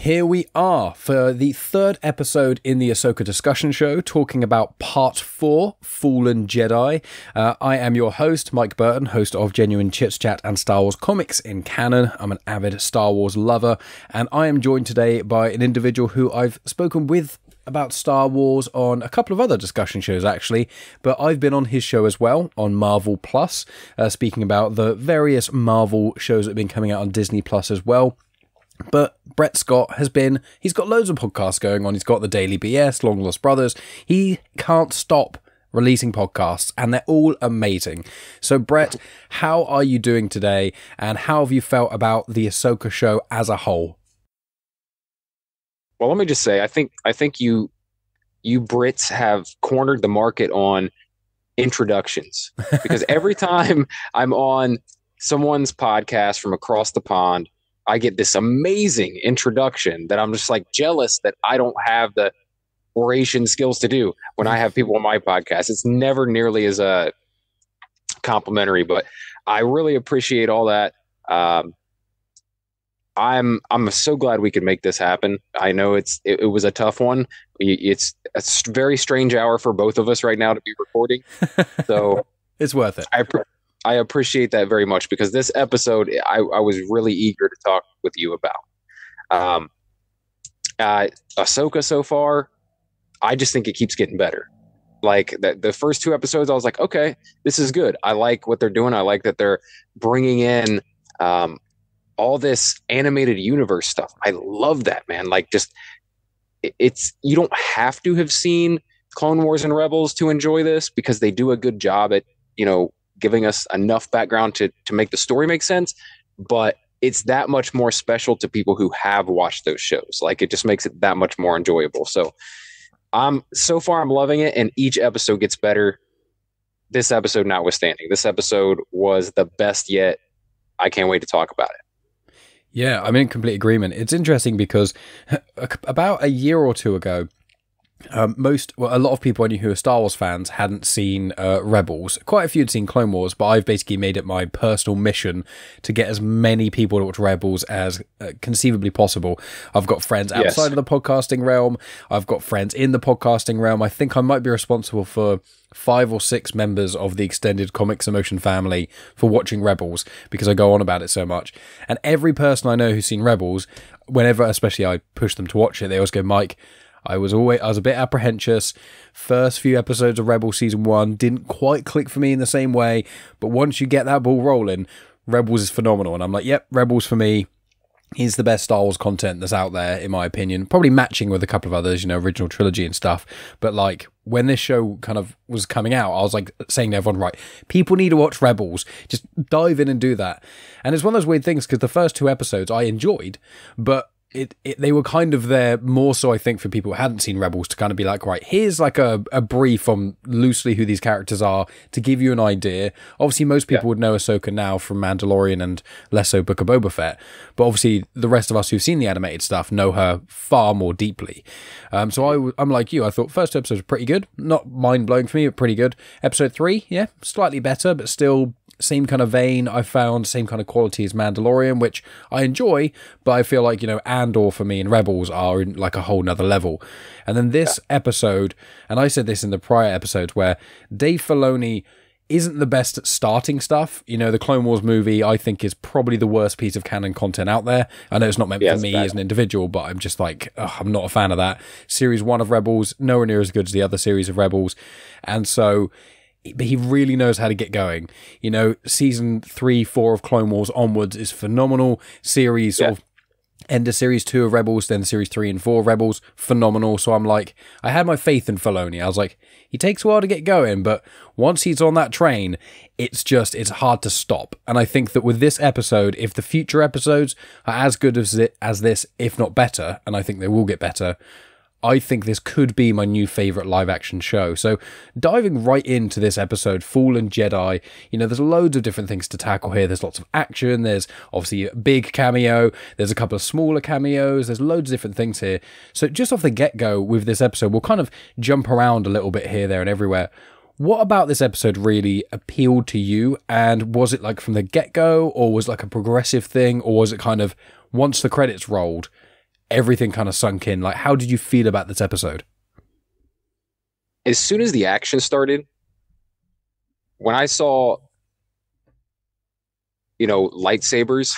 Here we are for the third episode in the Ahsoka discussion show, talking about Part 4, Fallen Jedi. I am your host, Mike Burton, host of Genuine Chits Chat and Star Wars Comics in Canon. I'm an avid Star Wars lover, and I am joined today by an individual who I've spoken with about Star Wars on a couple of other discussion shows, actually, but I've been on his show as well, on Marvel Plus, speaking about the various Marvel shows that have been coming out on Disney Plus as well. But Brett Scott he's got loads of podcasts going on. He's got the Daily BS, Long Lost Brothers. He can't stop releasing podcasts, and they're all amazing. So, Brett, how are you doing today, and how have you felt about the Ahsoka show as a whole? Well, let me just say, I think you Brits have cornered the market on introductions, because every time I'm on someone's podcast from across the pond, I get this amazing introduction that I'm just like jealous that I don't have the oration skills to do when I have people on my podcast. It's never nearly as complimentary, but I really appreciate all that. I'm so glad we could make this happen. I know it was a tough one. It's a very strange hour for both of us right now to be recording, so it's worth it. I appreciate that very much, because this episode I was really eager to talk with you about. Ahsoka so far, I just think it keeps getting better. Like the first two episodes, I was like, okay, this is good. I like what they're doing. I like that they're bringing in all this animated universe stuff. I love that, man. Like, just you don't have to have seen Clone Wars and Rebels to enjoy this, because they do a good job at, giving us enough background to make the story make sense, but it's that much more special to people who have watched those shows. Like, it just makes it that much more enjoyable. So so far I'm loving it, and each episode gets better. This episode notwithstanding, this episode was the best yet. I can't wait to talk about it. Yeah, I'm in complete agreement. It's interesting because about a year or two ago, a lot of people I knew who are Star Wars fans hadn't seen Rebels. Quite a few had seen Clone Wars, but I've basically made it my personal mission to get as many people to watch Rebels as conceivably possible. I've got friends outside of the podcasting realm. I've got friends in the podcasting realm. I think I might be responsible for 5 or 6 members of the extended Comics Emotion family for watching Rebels, because I go on about it so much. And every person I know who's seen Rebels, whenever especially I push them to watch it, they always go, Mike, I was a bit apprehensive. First few episodes of Rebels Season 1 didn't quite click for me in the same way, but once you get that ball rolling, Rebels is phenomenal. And I'm like, yep, Rebels for me is the best Star Wars content that's out there, in my opinion. Probably matching with a couple of others, original trilogy and stuff. But like, when this show kind of was coming out, I was like saying to everyone, right, people need to watch Rebels. Just dive in and do that. And it's one of those weird things, because the first 2 episodes I enjoyed, but they were kind of there more so, I think, for people who hadn't seen Rebels, to kind of be like, right, here's like a brief on loosely who these characters are, to give you an idea. Obviously, most people would know Ahsoka now from Mandalorian and less so Book of Boba Fett, but obviously the rest of us who've seen the animated stuff know her far more deeply. So I'm like you. I thought first 2 episodes were pretty good. Not mind-blowing for me, but pretty good. Episode 3, yeah, slightly better, but still same kind of vein. I found same kind of quality as Mandalorian, which I enjoy, but I feel like, Andor for me and Rebels are in like a whole nother level. And then this episode, and I said this in the prior episodes, where Dave Filoni isn't the best at starting stuff. The Clone Wars movie, I think, is probably the worst piece of canon content out there. I know it's not meant for me as an individual, but I'm just like, I'm not a fan of that. Series 1 of Rebels, nowhere near as good as the other series of Rebels. And so, but he really knows how to get going. Season 3, 4 of Clone Wars onwards is phenomenal. Series sort of end of Series 2 of Rebels, then Series 3 and 4 of Rebels, phenomenal. So I'm like, I had my faith in Filoni. I was like, he takes a while to get going, but once he's on that train, it's hard to stop. And I think that with this episode, if the future episodes are as good as this, if not better, and I think they will get better, I think this could be my new favourite live-action show. So diving right into this episode, Fallen Jedi, there's loads of different things to tackle here. There's lots of action. There's obviously a big cameo. There's a couple of smaller cameos. There's loads of different things here. So just off the get-go with this episode, we'll kind of jump around a little bit here, there, and everywhere. What about this episode really appealed to you? And was it like from the get-go, or was it like a progressive thing? Or was it kind of once the credits rolled, everything kind of sunk in. Like, how did you feel about this episode? As soon as the action started, when I saw, lightsabers,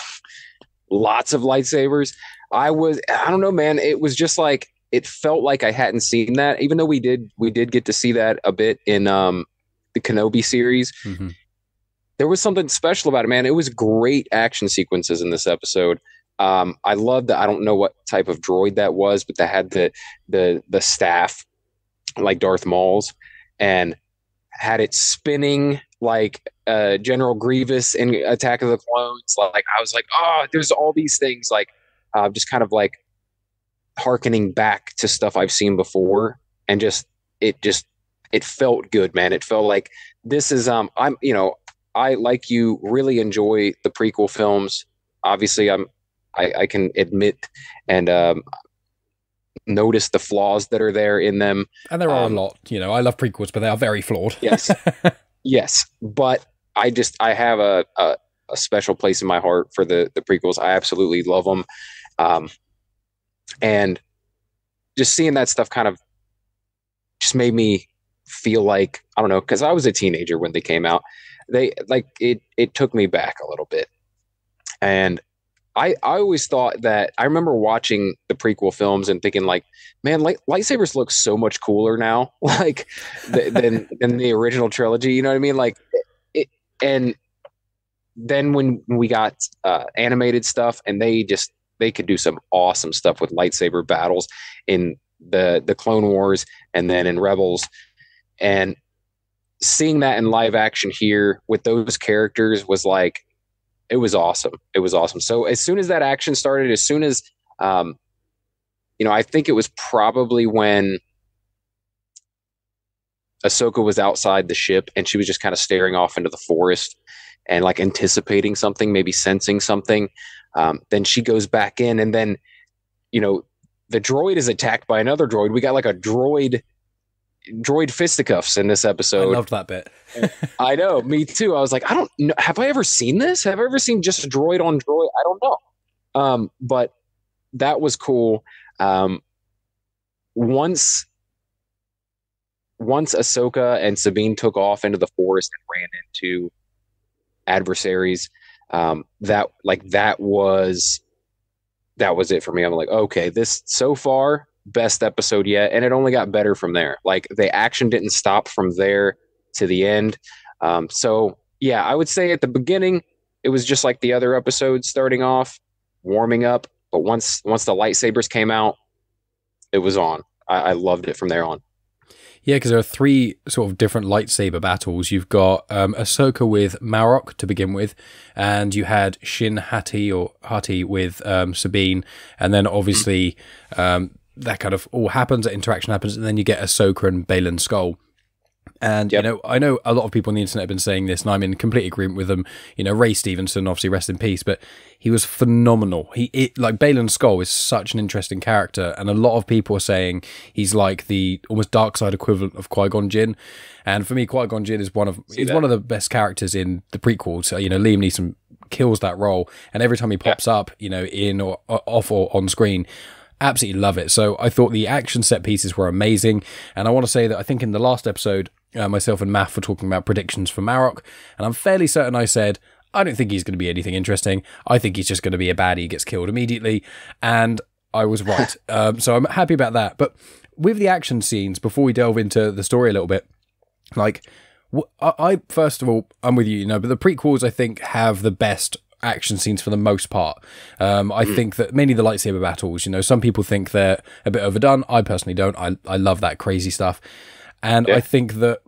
lots of lightsabers, I don't know, man. It was just like, it felt like I hadn't seen that, even though we did get to see that a bit in the Kenobi series. Mm-hmm. There was something special about it, man. It was great action sequences in this episode. I loved that. I don't know what type of droid that was, but that had the staff like Darth Maul's, and had it spinning like General Grievous in Attack of the Clones. Like, I was like, oh, there's all these things, like just kind of like hearkening back to stuff I've seen before, and it felt good, man. It felt like this is I, like you, really enjoy the prequel films. Obviously, I can admit and notice the flaws that are there in them. And there are a lot. I love prequels, but they are very flawed. Yes. Yes. But I have a special place in my heart for the prequels. I absolutely love them. And just seeing that stuff kind of just made me feel like, I don't know, because I was a teenager when they came out. It took me back a little bit. And I always thought that, I remember watching the prequel films and thinking like, man, lightsabers look so much cooler now, like than the original trilogy. You know what I mean? Like it, and then when we got animated stuff, and they could do some awesome stuff with lightsaber battles in the Clone Wars and then in Rebels, and seeing that in live action here with those characters was like, it was awesome. It was awesome. So as soon as that action started, as soon as, I think it was probably when Ahsoka was outside the ship and she was just kind of staring off into the forest and like anticipating something, maybe sensing something. Then she goes back in, and then, the droid is attacked by another droid. We got like a droid fisticuffs in this episode. I loved that bit. I know, me too. I was like, I don't know. Have I ever seen this? Have I ever seen just a droid on droid? I don't know. But that was cool. Once Ahsoka and Sabine took off into the forest and ran into adversaries, that was it for me. I'm like, okay, this so far, best episode yet, and it only got better from there. Like, the action didn't stop from there to the end. So yeah, I would say at the beginning it was just like the other episodes, starting off, warming up, but once the lightsabers came out, it was on. I loved it from there on. Yeah, because there are three sort of different lightsaber battles. You've got Ahsoka with Marok to begin with, and you had Shin Hati with Sabine, and then obviously that kind of all happens, that interaction happens, and then you get Ahsoka and Baylan Skoll. And, yep. I know a lot of people on the internet have been saying this, and I'm in complete agreement with them. Ray Stevenson, obviously rest in peace, but he was phenomenal. Like, Baylan Skoll is such an interesting character, and a lot of people are saying he's like the almost dark side equivalent of Qui-Gon Jinn. And for me, Qui-Gon Jinn is one of the best characters in the prequels. Liam Neeson kills that role, and every time he pops up, in or off or on screen, absolutely love it. So I thought the action set pieces were amazing, and I want to say that I think in the last episode, myself and Math were talking about predictions for Marok, and I'm fairly certain I said, I don't think he's going to be anything interesting. I think he's just going to be a baddie who gets killed immediately, and I was right. So I'm happy about that. But with the action scenes, before we delve into the story a little bit, like, I first of all, I'm with you, but the prequels, I think, have the best action scenes for the most part. I think that mainly the lightsaber battles, some people think they're a bit overdone. I personally don't. I love that crazy stuff. And I think that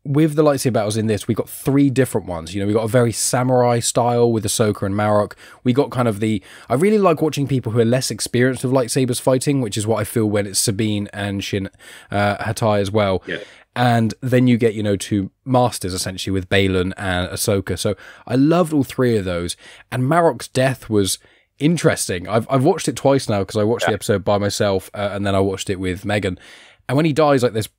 with the lightsaber battles in this, we got three different ones. We got a very samurai style with Ahsoka and Marok. We got kind of I really like watching people who are less experienced with lightsabers fighting, which is what I feel when it's Sabine and Shin Hati as well. Yeah. And then you get, two masters essentially with Baylan and Ahsoka. So I loved all three of those. And Marok's death was interesting. I've watched it twice now, because I watched the episode by myself and then I watched it with Megan. And when he dies, like, this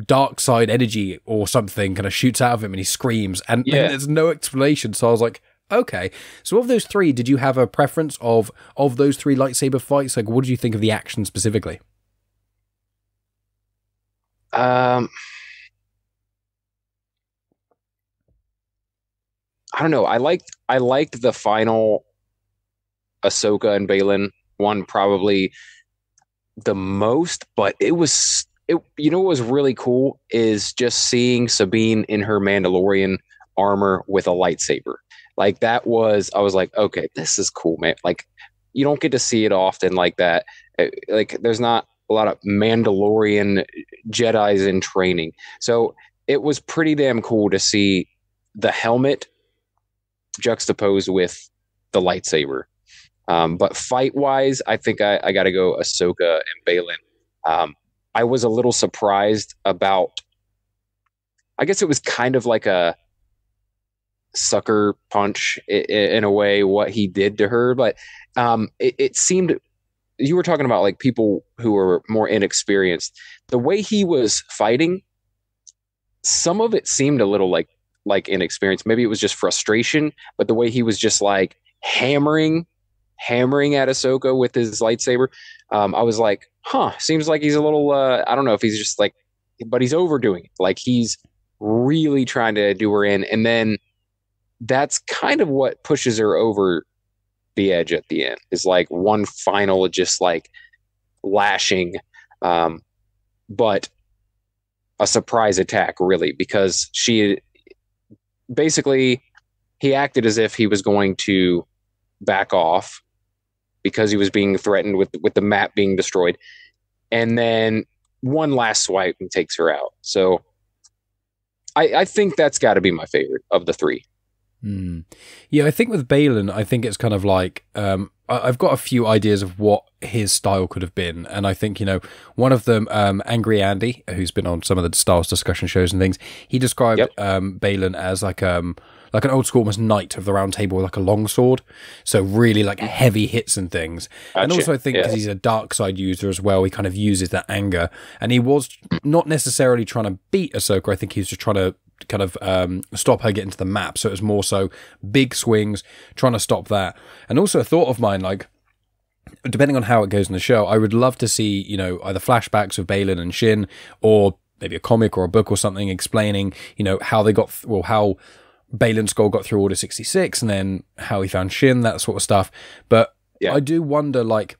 dark side energy or something kind of shoots out of him and he screams, and there's no explanation. So I was like, Okay, so of those three, did you have a preference of those three lightsaber fights? Like, what did you think of the action specifically? Um, I don't know. I liked the final Ahsoka and Balin one probably the most, but it. You know what was really cool is just seeing Sabine in her Mandalorian armor with a lightsaber. Like that was, I was like, okay, this is cool, man. Like you don't get to see it often like that. Like there's not a lot of Mandalorian Jedi's in training, so it was pretty damn cool to see the helmet juxtaposed with the lightsaber. But fight wise, I think I got to go Ahsoka and Balin. I was a little surprised about. I guess it was kind of like a sucker punch in a way what he did to her, but it seemed you were talking about like people who were more inexperienced. The way he was fighting, some of it seemed a little like inexperienced. Maybe it was just frustration, but the way he was just like hammering at Ahsoka with his lightsaber, I was like, huh, seems like he's a little, I don't know if he's just like, but he's overdoing it. Like he's really trying to do her in. And then that's kind of what pushes her over the edge at the end is like one final, just like lashing, but a surprise attack really, because she basically, he acted as if he was going to back off because he was being threatened with the map being destroyed. And then one last swipe and takes her out. So I think that's got to be my favorite of the three. Mm. Yeah, I think with Balin, I think it's kind of like I've got a few ideas of what his style could have been, and I think one of them, Angry Andy, who's been on some of the Star Wars discussion shows and things, he described Balin as like an old school almost knight of the round table with like a long sword, so really like heavy hits and things. Gotcha. And also I think because he's a dark side user as well, he kind of uses that anger, and he was not necessarily trying to beat Ahsoka. I think he was just trying to kind of stop her getting to the map. So it was more so big swings, trying to stop that. And also a thought of mine, like, depending on how it goes in the show, I would love to see, either flashbacks of Balin and Shin, or maybe a comic or a book or something explaining, how they got, how Balin Skull got through Order 66, and then how he found Shin, that sort of stuff. But I do wonder, like,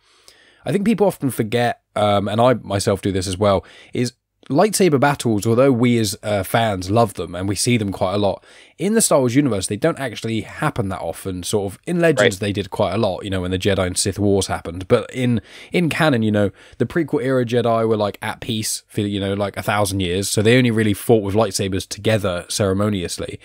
I think people often forget, and I myself do this as well, is lightsaber battles, although we as fans love them and we see them quite a lot, in the Star Wars universe, they don't actually happen that often. Sort of in Legends, They did quite a lot, when the Jedi and Sith Wars happened. But in canon, the prequel era Jedi were like at peace for, like 1,000 years. So they only really fought with lightsabers together ceremoniously.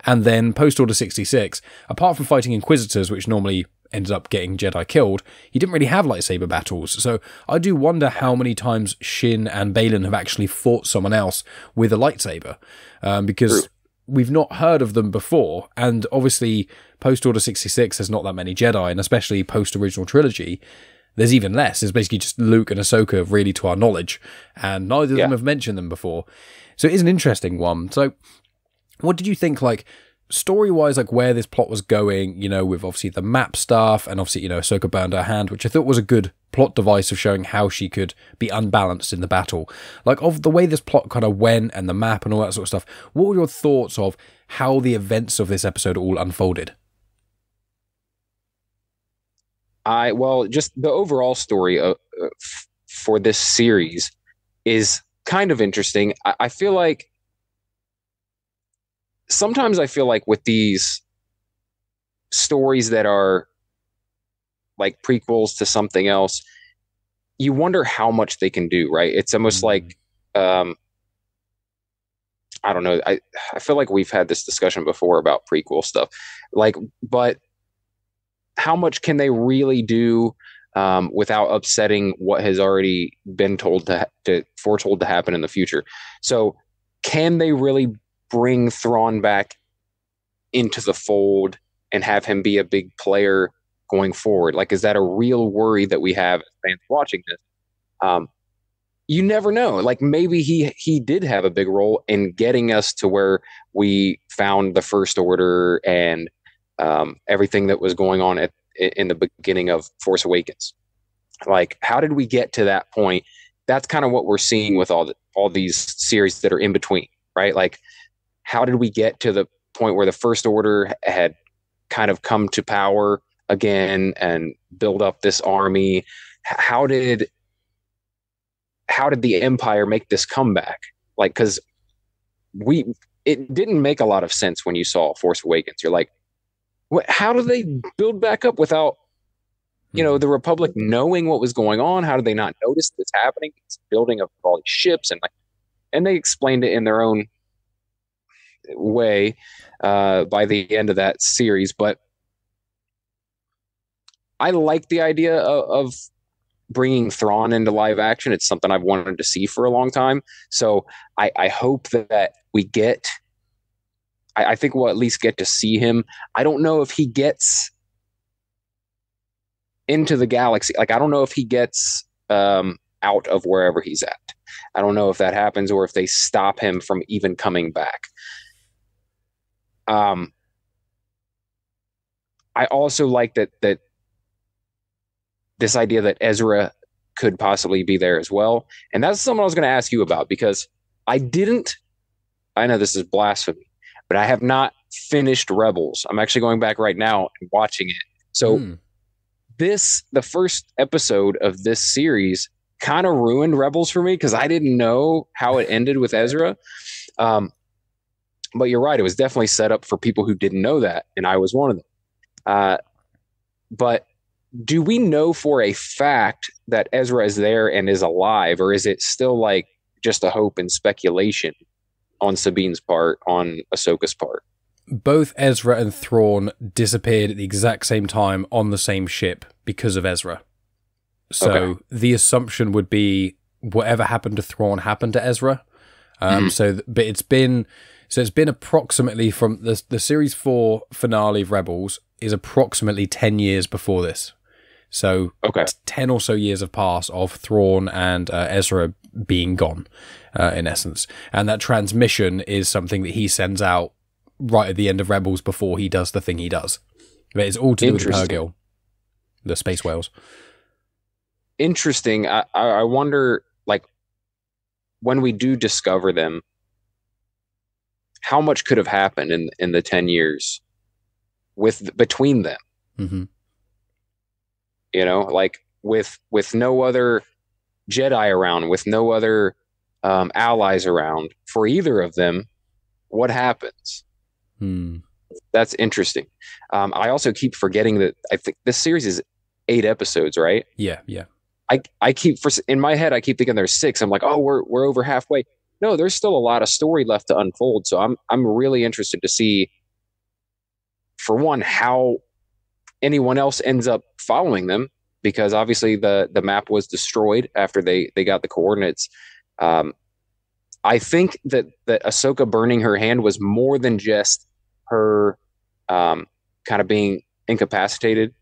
And then post Order 66, apart from fighting Inquisitors, which normally ended up getting Jedi killed, he didn't really have lightsaber battles. So I do wonder how many times Shin and Balin have actually fought someone else with a lightsaber, because we've not heard of them before. And obviously post Order 66 there's not that many Jedi, and especially post original trilogy there's even less. There's basically just Luke and Ahsoka really to our knowledge, and neither of them have mentioned them before. So it is an interesting one. So what did you think, like, story-wise, like where this plot was going, with obviously the map stuff, and obviously, Ahsoka burned her hand, which I thought was a good plot device of showing how she could be unbalanced in the battle. Like, of the way this plot kind of went, and the map and all that sort of stuff, what were your thoughts of how the events of this episode all unfolded? Just the overall story for this series is kind of interesting. I feel like sometimes I feel like with these stories that are like prequels to something else, you wonder how much they can do, right? It's almost like, I don't know. I feel like we've had this discussion before about prequel stuff, but how much can they really do without upsetting what has already been foretold to happen in the future? So can they really bring Thrawn back into the fold and have him be a big player going forward? Like, is that a real worry that we have as fans watching this? You never know. Like, maybe he did have a big role in getting us to where we found the First Order and everything that was going on in the beginning of Force Awakens. Like, how did we get to that point? That's kind of what we're seeing with all these series that are in between, right? Like, how did we get to the point where the First Order had kind of come to power again and build up this army? How did the Empire make this comeback? Like, because it didn't make a lot of sense when you saw Force Awakens. You're like, how do they build back up without, the Republic knowing what was going on? How did they not notice this happening? It's building of all these ships, and they explained it in their own way by the end of that series. But I like the idea of bringing Thrawn into live action. It's something I've wanted to see for a long time. So I hope that we get. I think we'll at least get to see him. I don't know if he gets into the galaxy. Like, I don't know if he gets out of wherever he's at. I don't know if that happens or if they stop him from even coming back. I also like that this idea that Ezra could possibly be there as well. And that's something I was going to ask you about, because I know this is blasphemy, but I have not finished Rebels. I'm actually going back right now and watching it. So the first episode of this series kind of ruined Rebels for me, because I didn't know how it ended with Ezra. But you're right. It was definitely set up for people who didn't know that. And I was one of them. But do we know for a fact that Ezra is there and is alive, or is it still like just a hope and speculation on Sabine's part, on Ahsoka's part? Both Ezra and Thrawn disappeared at the exact same time on the same ship because of Ezra. So the assumption would be whatever happened to Thrawn happened to Ezra. But it's been approximately from the series 4 finale of Rebels is approximately 10 years before this. So 10 or so years have passed of Thrawn and Ezra being gone, in essence. And that transmission is something that he sends out right at the end of Rebels before he does the thing he does. But it's all to do with Purrgil, the space whales. Interesting. I wonder, like, when we do discover them, how much could have happened in the 10 years between them? Mm-hmm. Like with no other Jedi around, with no other allies around for either of them, what happens? That's interesting. I also keep forgetting that I think this series is 8 episodes, right? Yeah. I keep in my head I keep thinking there's 6. I'm like, oh, we're over halfway. No, there's still a lot of story left to unfold. So I'm really interested to see, for one, how anyone else ends up following them, because obviously the map was destroyed after they got the coordinates. I think that Ahsoka burning her hand was more than just her kind of being incapacitated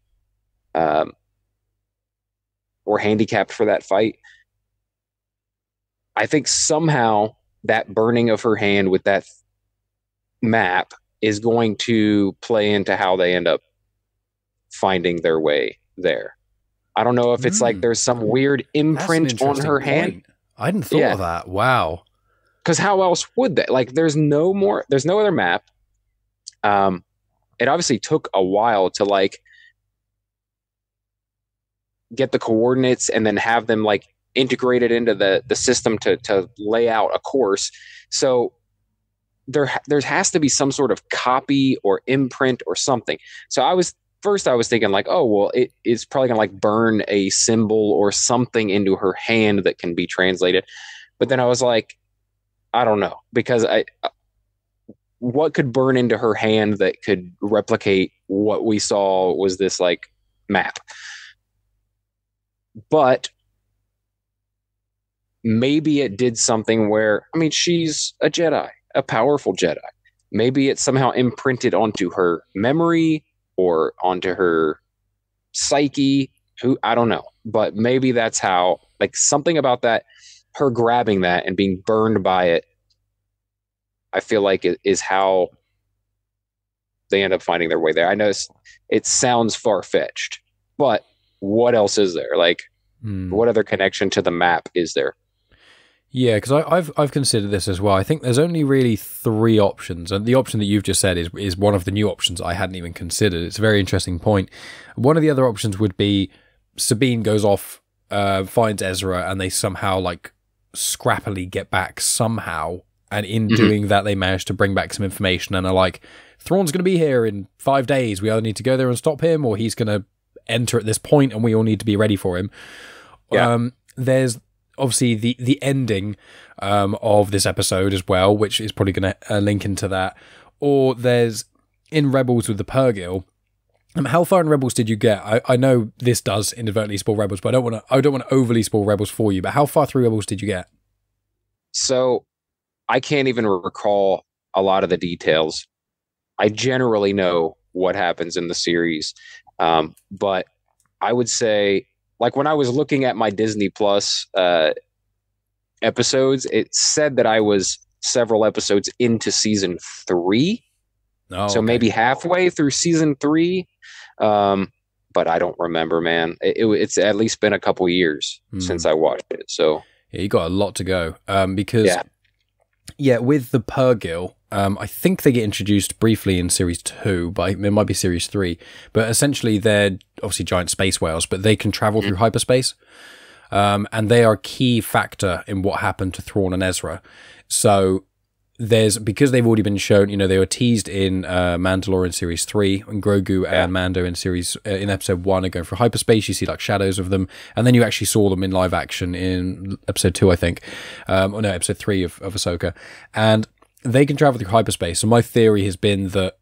or handicapped for that fight. I think somehow that burning of her hand with that map is going to play into how they end up finding their way there. I don't know if it's like there's some weird imprint on her hand. I hadn't thought of that. Wow. Because how else would they? Like, there's no other map. It obviously took a while to like get the coordinates and then have them like integrated into the system to lay out a course. So there has to be some sort of copy or imprint or something. So I was thinking like, oh, well, it's probably gonna like burn a symbol or something into her hand that can be translated. But then I was like, I don't know, because what could burn into her hand that could replicate what we saw was this like map. But maybe it did something where, I mean, she's a Jedi, a powerful Jedi. Maybe it somehow imprinted onto her memory or onto her psyche. I don't know. But maybe that's how, like, something about that, her grabbing that and being burned by it, I feel like it is how they end up finding their way there. I know it sounds far fetched, but what else is there? Like, what other connection to the map is there? Yeah, because I've considered this as well. I think there's only really three options, and the option that you've just said is one of the new options I hadn't even considered. It's a very interesting point. One of the other options would be Sabine goes off, finds Ezra, and they somehow like scrappily get back somehow, and in doing that, they manage to bring back some information and are like, Thrawn's going to be here in 5 days. We either need to go there and stop him, or he's going to enter at this point, and we all need to be ready for him. Yeah. There's obviously the ending of this episode as well, which is probably going to link into that. Or there's in Rebels with the Purrgil. How far in Rebels did you get? I know this does inadvertently spoil Rebels, but I don't want to overly spoil Rebels for you. But how far through Rebels did you get? So I can't even recall a lot of the details. I generally know what happens in the series, but I would say, like when I was looking at my Disney Plus episodes, it said that I was several episodes into season 3. Oh, so maybe halfway through season 3. But I don't remember, man. It's at least been a couple years since I watched it. So yeah, you got a lot to go. Because with the Purrgil, I think they get introduced briefly in series 2, but it might be series 3. But essentially, they're obviously giant space whales, but they can travel through hyperspace, and they are a key factor in what happened to Thrawn and Ezra. So because they've already been shown, they were teased in Mandalorian series 3, and Grogu and Mando in episode 1 are going for hyperspace. You see like shadows of them, and then you actually saw them in live action in episode 2, I think, episode 3 of Ahsoka, and they can travel through hyperspace. So my theory has been that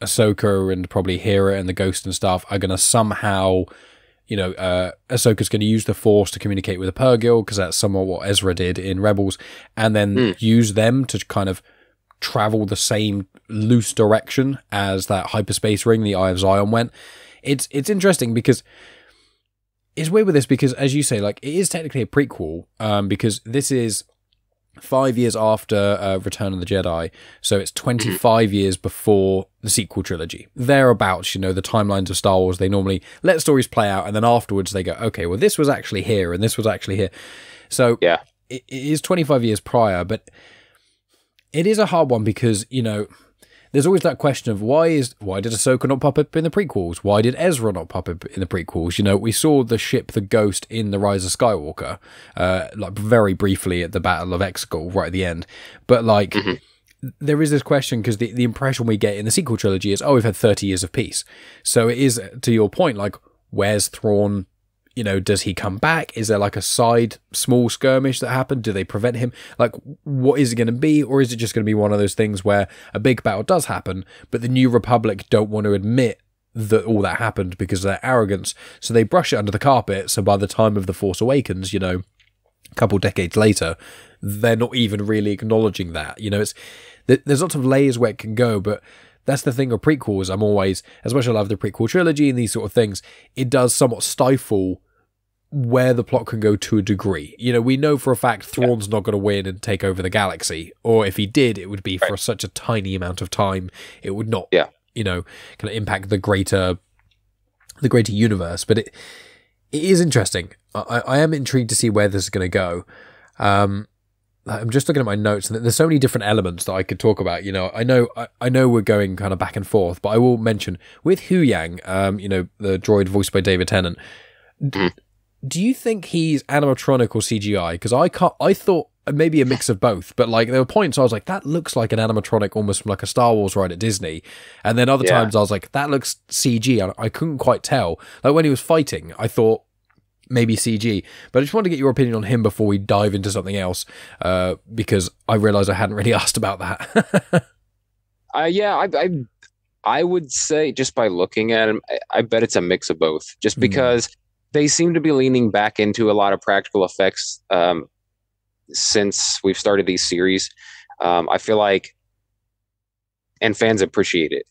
Ahsoka and probably Hera and the Ghost and stuff are going to somehow, Ahsoka's going to use the Force to communicate with the Purrgil, because that's somewhat what Ezra did in Rebels, and then use them to kind of travel the same loose direction as that hyperspace ring, the Eye of Zion, went. It's interesting because it's weird with this, because as you say, like, it is technically a prequel, because this is 5 years after Return of the Jedi, so it's 25 years before the sequel trilogy. Thereabouts, the timelines of Star Wars, they normally let stories play out, and then afterwards they go, okay, well, this was actually here, and this was actually here. So it is 25 years prior, but it is a hard one because, there's always that question of why did Ahsoka not pop up in the prequels? Why did Ezra not pop up in the prequels? We saw the ship, the Ghost, in The Rise of Skywalker, like very briefly at the Battle of Exegol right at the end. But like, there is this question because the impression we get in the sequel trilogy is, we've had 30 years of peace. So it is, to your point, like, where's Thrawn? Does he come back? Is there like a side small skirmish that happened? Do they prevent him? Like, what is it going to be? Or is it just going to be one of those things where a big battle does happen, but the New Republic don't want to admit that all that happened because of their arrogance, so they brush it under the carpet, so by the time of The Force Awakens, a couple decades later, they're not even really acknowledging that. There's lots of layers where it can go, but that's the thing with prequels. I'm always, as much as I love the prequel trilogy and these sort of things, it does somewhat stifle where the plot can go to a degree. We know for a fact Thrawn's not going to win and take over the galaxy, or if he did, it would be for such a tiny amount of time, it would not, kind of impact the greater universe. But it is interesting. I am intrigued to see where this is going to go. I'm just looking at my notes, and there's so many different elements that I could talk about. I know we're going kind of back and forth, but I will mention with Huyang, the droid voiced by David Tennant. Do you think he's animatronic or CGI? Because I thought maybe a mix of both, but like there were points I was like, that looks like an animatronic, almost from like a Star Wars ride at Disney, and then other times I was like, that looks CG, and I couldn't quite tell. Like when he was fighting, I thought maybe CG, but I just wanted to get your opinion on him before we dive into something else, because I realized I hadn't really asked about that. I would say just by looking at him, I bet it's a mix of both, just because they seem to be leaning back into a lot of practical effects since we've started these series. I feel like, and fans appreciate it,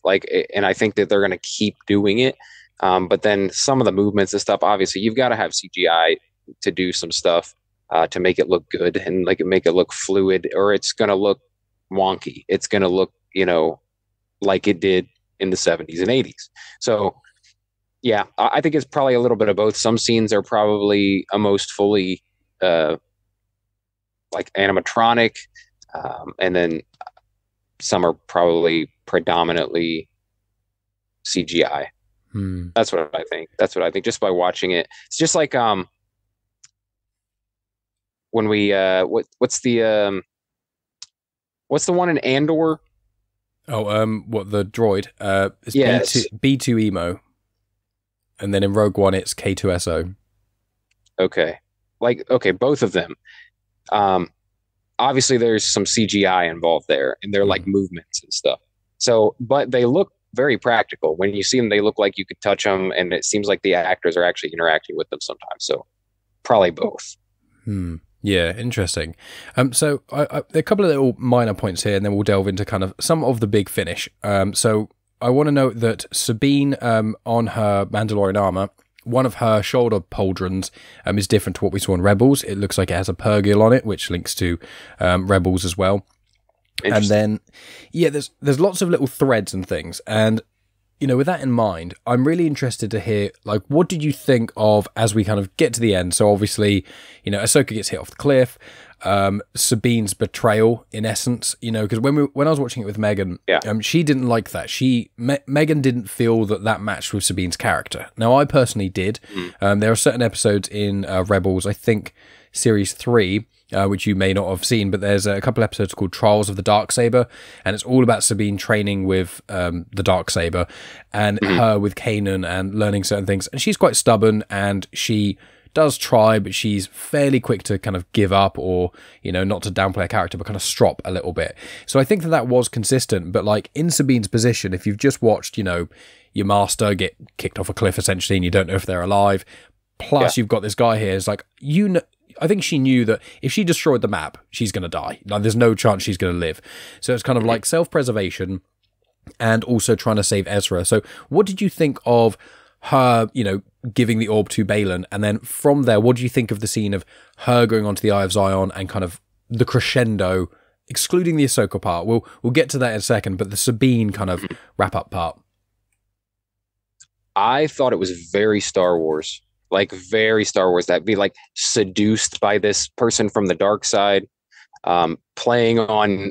and I think that they're going to keep doing it. But then some of the movements and stuff, obviously you've got to have CGI to do some stuff to make it look good and make it look fluid, or it's going to look wonky. It's going to look, like it did in the 70s and 80s. So yeah, I think it's probably a little bit of both. Some scenes are probably almost fully like animatronic, and then some are probably predominantly CGI. That's what I think. That's what I think. Just by watching it, it's just like when we what's the one in Andor? What, the droid? It's Yes. B2 Emo, and then in Rogue One it's K2SO. Okay. Like, okay, both of them. Obviously there's some CGI involved there, and they're like movements and stuff. So, but they look very practical. When you see them, they look like you could touch them, and it seems like the actors are actually interacting with them sometimes. So, probably both. Yeah, interesting. So there are a couple of little minor points here, and then we'll delve into kind of some of the big finish. So I want to note that Sabine, on her Mandalorian armor, one of her shoulder pauldrons is different to what we saw in Rebels. It looks like it has a Purrgil on it, which links to Rebels as well. And then, yeah, there's lots of little threads and things. And, you know, with that in mind, I'm really interested to hear, like, what did you think of as we kind of get to the end? So obviously, you know, Ahsoka gets hit off the cliff. Sabine's betrayal, in essence, you know, because when I was watching it with Megan, she didn't like that. Megan didn't feel that matched with Sabine's character. Now, I personally did. There are certain episodes in Rebels, I think Series 3, which you may not have seen, but there's a couple episodes called Trials of the Darksaber, and it's all about Sabine training with the Darksaber and her with Kanan and learning certain things. And she's quite stubborn, and she does try, but she's fairly quick to kind of give up, or, you know, not to downplay a character, but kind of strop a little bit. So I think that was consistent, but like in Sabine's position, if you've just watched, you know, your master get kicked off a cliff essentially, and you don't know if they're alive, plus you've got this guy here, it's like, you know, I think she knew that if she destroyed the map, she's going to die. Like, there's no chance she's going to live. So it's kind of like self-preservation and also trying to save Ezra. So what did you think of her, you know, giving the orb to Baylan? And then from there, what do you think of the scene of her going onto the Eye of Zion and kind of the crescendo, excluding the Ahsoka part? We'll get to that in a second, but the Sabine kind of wrap-up part. I thought it was very Star Wars. Like, very Star Wars. That'd be like seduced by this person from the dark side, playing on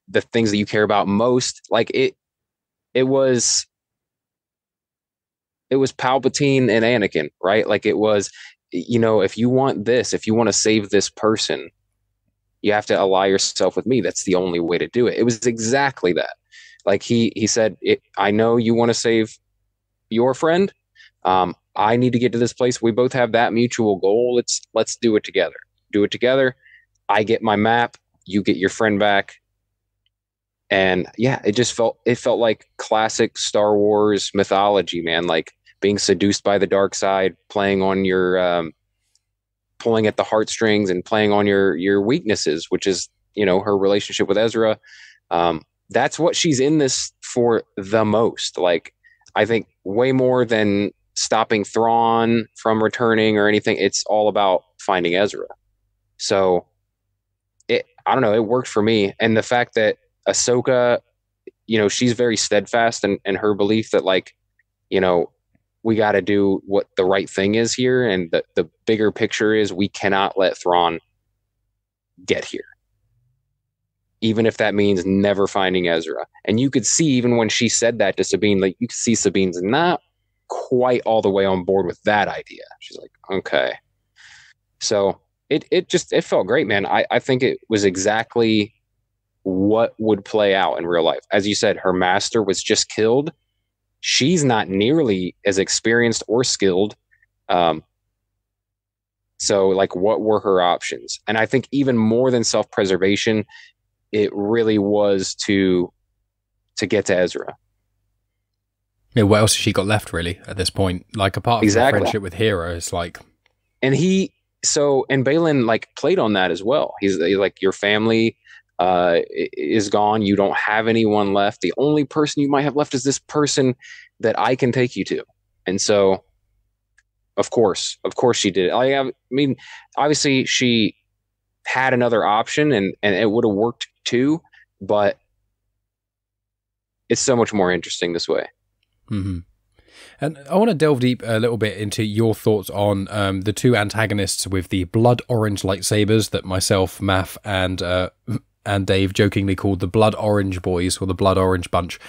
the things that you care about most. Like, it was Palpatine and Anakin, right? Like, it was, you know, if you want this, if you want to save this person, you have to ally yourself with me. That's the only way to do it. It was exactly that. Like, he said, I know you want to save your friend. I need to get to this place. We both have that mutual goal. Let's do it together. Do it together. I get my map. You get your friend back. And yeah, it felt like classic Star Wars mythology, man. Like being seduced by the dark side, playing on your, pulling at the heartstrings and playing on your weaknesses, which is, you know, her relationship with Ezra. That's what she's in this for the most. Like, I think way more than stopping Thrawn from returning or anything. It's all about finding Ezra. So I don't know, it worked for me. And the fact that Ahsoka, you know, she's very steadfast in her belief that, like, you know, we got to do what the right thing is here. And the bigger picture is we cannot let Thrawn get here, even if that means never finding Ezra. And you could see, even when she said that to Sabine, like, you could see Sabine's not quite all the way on board with that idea. She's like, okay. So it felt great, man. I think it was exactly what would play out in real life. As you said, her master was just killed. She's not nearly as experienced or skilled. So, like, what were her options? And I think even more than self-preservation, it really was to get to Ezra. Yeah, what else has she got left, really, at this point? Like, apart from the friendship with Hera, it's like... And Baylan, like, played on that as well. He's like, your family is gone. You don't have anyone left. The only person you might have left is this person that I can take you to. And so, of course she did it. I mean, obviously she had another option, and it would have worked too, but it's so much more interesting this way. Mm-hmm. And I want to delve deep a little bit into your thoughts on the two antagonists with the blood orange lightsabers that myself, Math, and Dave jokingly called the Blood Orange Boys, or the Blood Orange Bunch,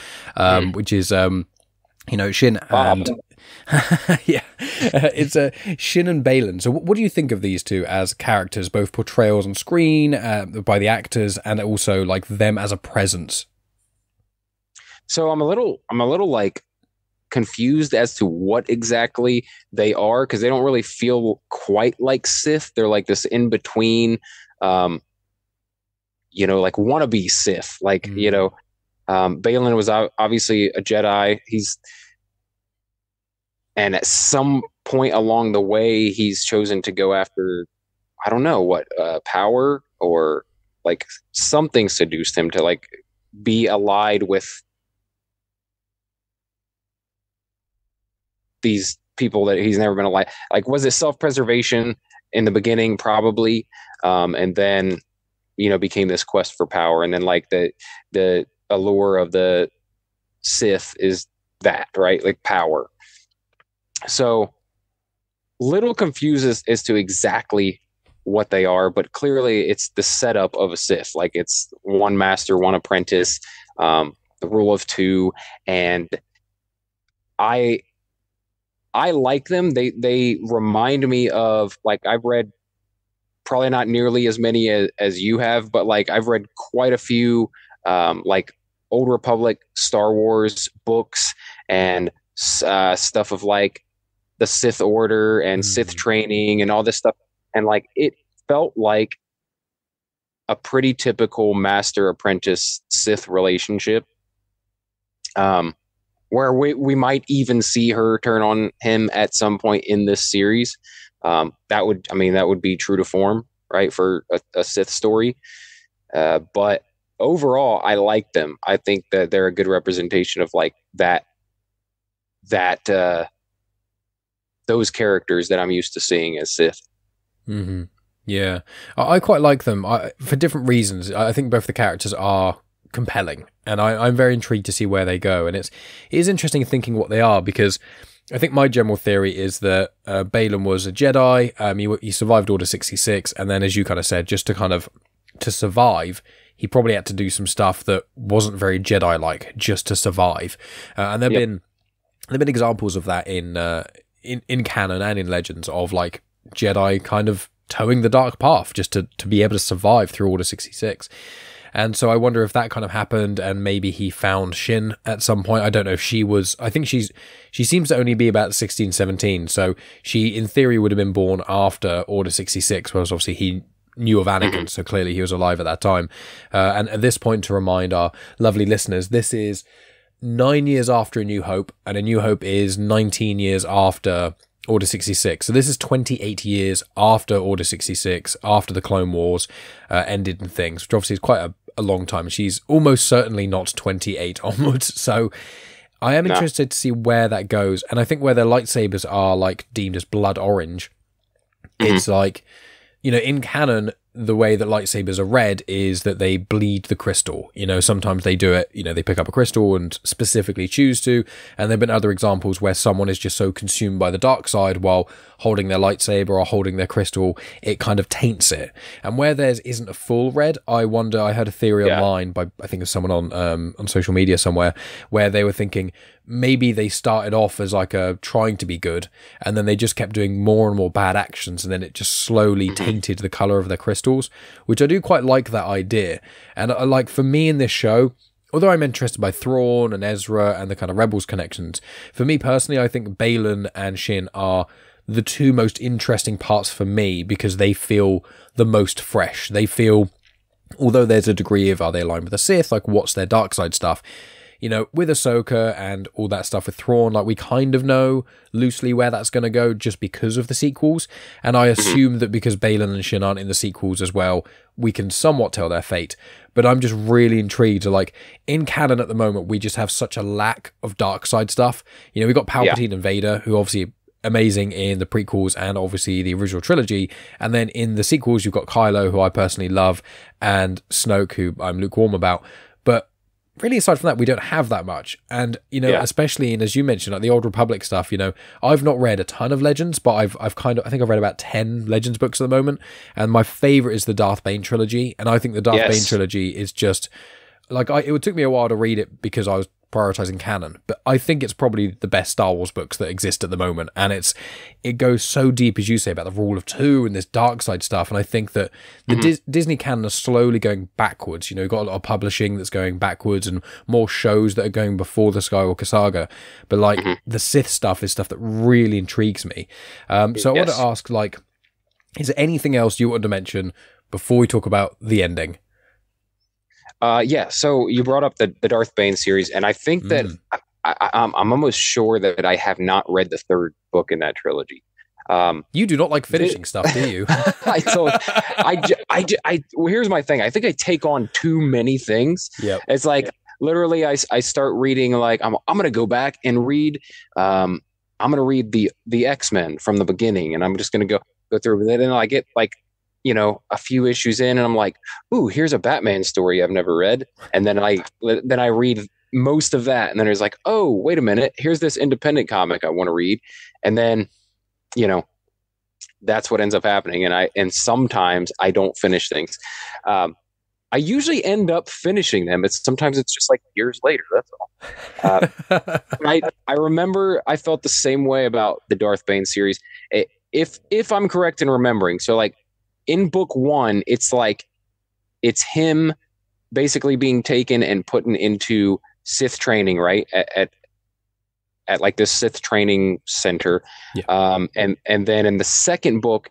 which is Shin and yeah, it's Shin and Baylan. So what do you think of these two as characters, both portrayals on screen by the actors, and also like them as a presence? So I'm a little like confused as to what exactly they are, because they don't really feel quite like Sith. They're like this in between, like wannabe Sith. Like Baylan was obviously a Jedi. And at some point along the way, he's chosen to go after, I don't know what, power, or like something seduced him to like be allied with these people that he's never been alive. Like, was it self-preservation in the beginning? Probably. And then, became this quest for power. And then like the allure of the Sith is that, right? Like power. So little confused as to exactly what they are, but clearly it's the setup of a Sith. Like it's one master, one apprentice, the rule of two. And I like them. They remind me of, like, I've read probably not nearly as many as you have, but like I've read quite a few like Old Republic Star Wars books and stuff of like the Sith Order and Sith training and all this stuff. And like it felt like a pretty typical master apprentice Sith relationship. Where we might even see her turn on him at some point in this series. That would be true to form, right, for a Sith story. But overall, I like them. I think that they're a good representation of like those characters that I'm used to seeing as Sith. Mm-hmm. Yeah, I quite like them for different reasons. I think both the characters are compelling, and I'm very intrigued to see where they go. And it is interesting thinking what they are, because I think my general theory is that Baylan was a Jedi. He survived Order 66, and then, as you kind of said, just to survive, he probably had to do some stuff that wasn't very Jedi-like just to survive. And there've been examples of that in canon and in Legends of like Jedi kind of towing the dark path just to be able to survive through Order 66. And so I wonder if that kind of happened, and maybe he found Shin at some point. I don't know if she was... I think she seems to only be about 16, 17, so she, in theory, would have been born after Order 66, whereas obviously he knew of Anakin, so clearly he was alive at that time. And at this point, to remind our lovely listeners, this is 9 years after A New Hope, and A New Hope is 19 years after Order 66. So this is 28 years after Order 66, after the Clone Wars ended and things, which obviously is quite a long time. She's almost certainly not 28 onwards. So I am interested to see where that goes. And I think where their lightsabers are like deemed as blood orange, it's like, in canon, the way that lightsabers are read is that they bleed the crystal. Sometimes they do it, they pick up a crystal and specifically choose to. And there have been other examples where someone is just so consumed by the dark side while holding their lightsaber or holding their crystal, it kind of taints it. And where theirs isn't a full red, I wonder, I heard a theory online by, I think, of someone on social media somewhere, where they were thinking maybe they started off as like trying to be good, and then they just kept doing more and more bad actions, and then it just slowly tainted the color of their crystals, which I do quite like that idea. And like for me in this show, although I'm interested by Thrawn and Ezra and the kind of Rebels connections, for me personally, I think Baylan and Shin are the two most interesting parts for me, because they feel the most fresh. They feel, although there's a degree of, are they aligned with the Sith, like what's their dark side stuff, with Ahsoka and all that stuff with Thrawn, like we kind of know loosely where that's going to go just because of the sequels. And I assume that because Baylan and Shin aren't in the sequels as well, we can somewhat tell their fate. But I'm just really intrigued. Like in canon at the moment, we just have such a lack of dark side stuff. We got Palpatine and Vader, who obviously amazing in the prequels and obviously the original trilogy, and then in the sequels you've got Kylo, who I personally love, and Snoke, who I'm lukewarm about. But really, aside from that, we don't have that much. And, you know, especially in, as you mentioned, like the Old Republic stuff, you know, I've not read a ton of Legends, but I've kind of, I think I've read about 10 Legends books at the moment. And my favorite is the Darth Bane trilogy. And I think the Darth Bane trilogy is just, like, it took me a while to read it because I was prioritizing canon, but I think it's probably the best Star Wars books that exist at the moment. And it goes so deep, as you say, about the rule of two and this dark side stuff. And I think that the Disney canon is slowly going backwards. You know, you've got a lot of publishing that's going backwards and more shows that are going before the Skywalker saga. But like the Sith stuff is stuff that really intrigues me. So I want to ask, like, is there anything else you want to mention before we talk about the ending? So you brought up the Darth Bane series, and I think that I'm almost sure that I have not read the third book in that trilogy. You do not like finishing stuff, do you? Well, here's my thing. I think I take on too many things. Yeah, it's like literally I start reading, like I'm gonna go back and read. I'm gonna read the X-Men from the beginning, and I'm just gonna go through it, and I get like, you know, a few issues in, and I'm like, ooh, here's a Batman story I've never read. And then I read most of that. And then there's like, oh, wait a minute, here's this independent comic I want to read. And then, you know, that's what ends up happening. And sometimes I don't finish things. I usually end up finishing them. Sometimes it's just like years later. That's all. I remember I felt the same way about the Darth Bane series. If I'm correct in remembering. So like, in book one, it's him basically being taken and put into Sith training, right? At like this Sith training center. Yeah. And then in the second book,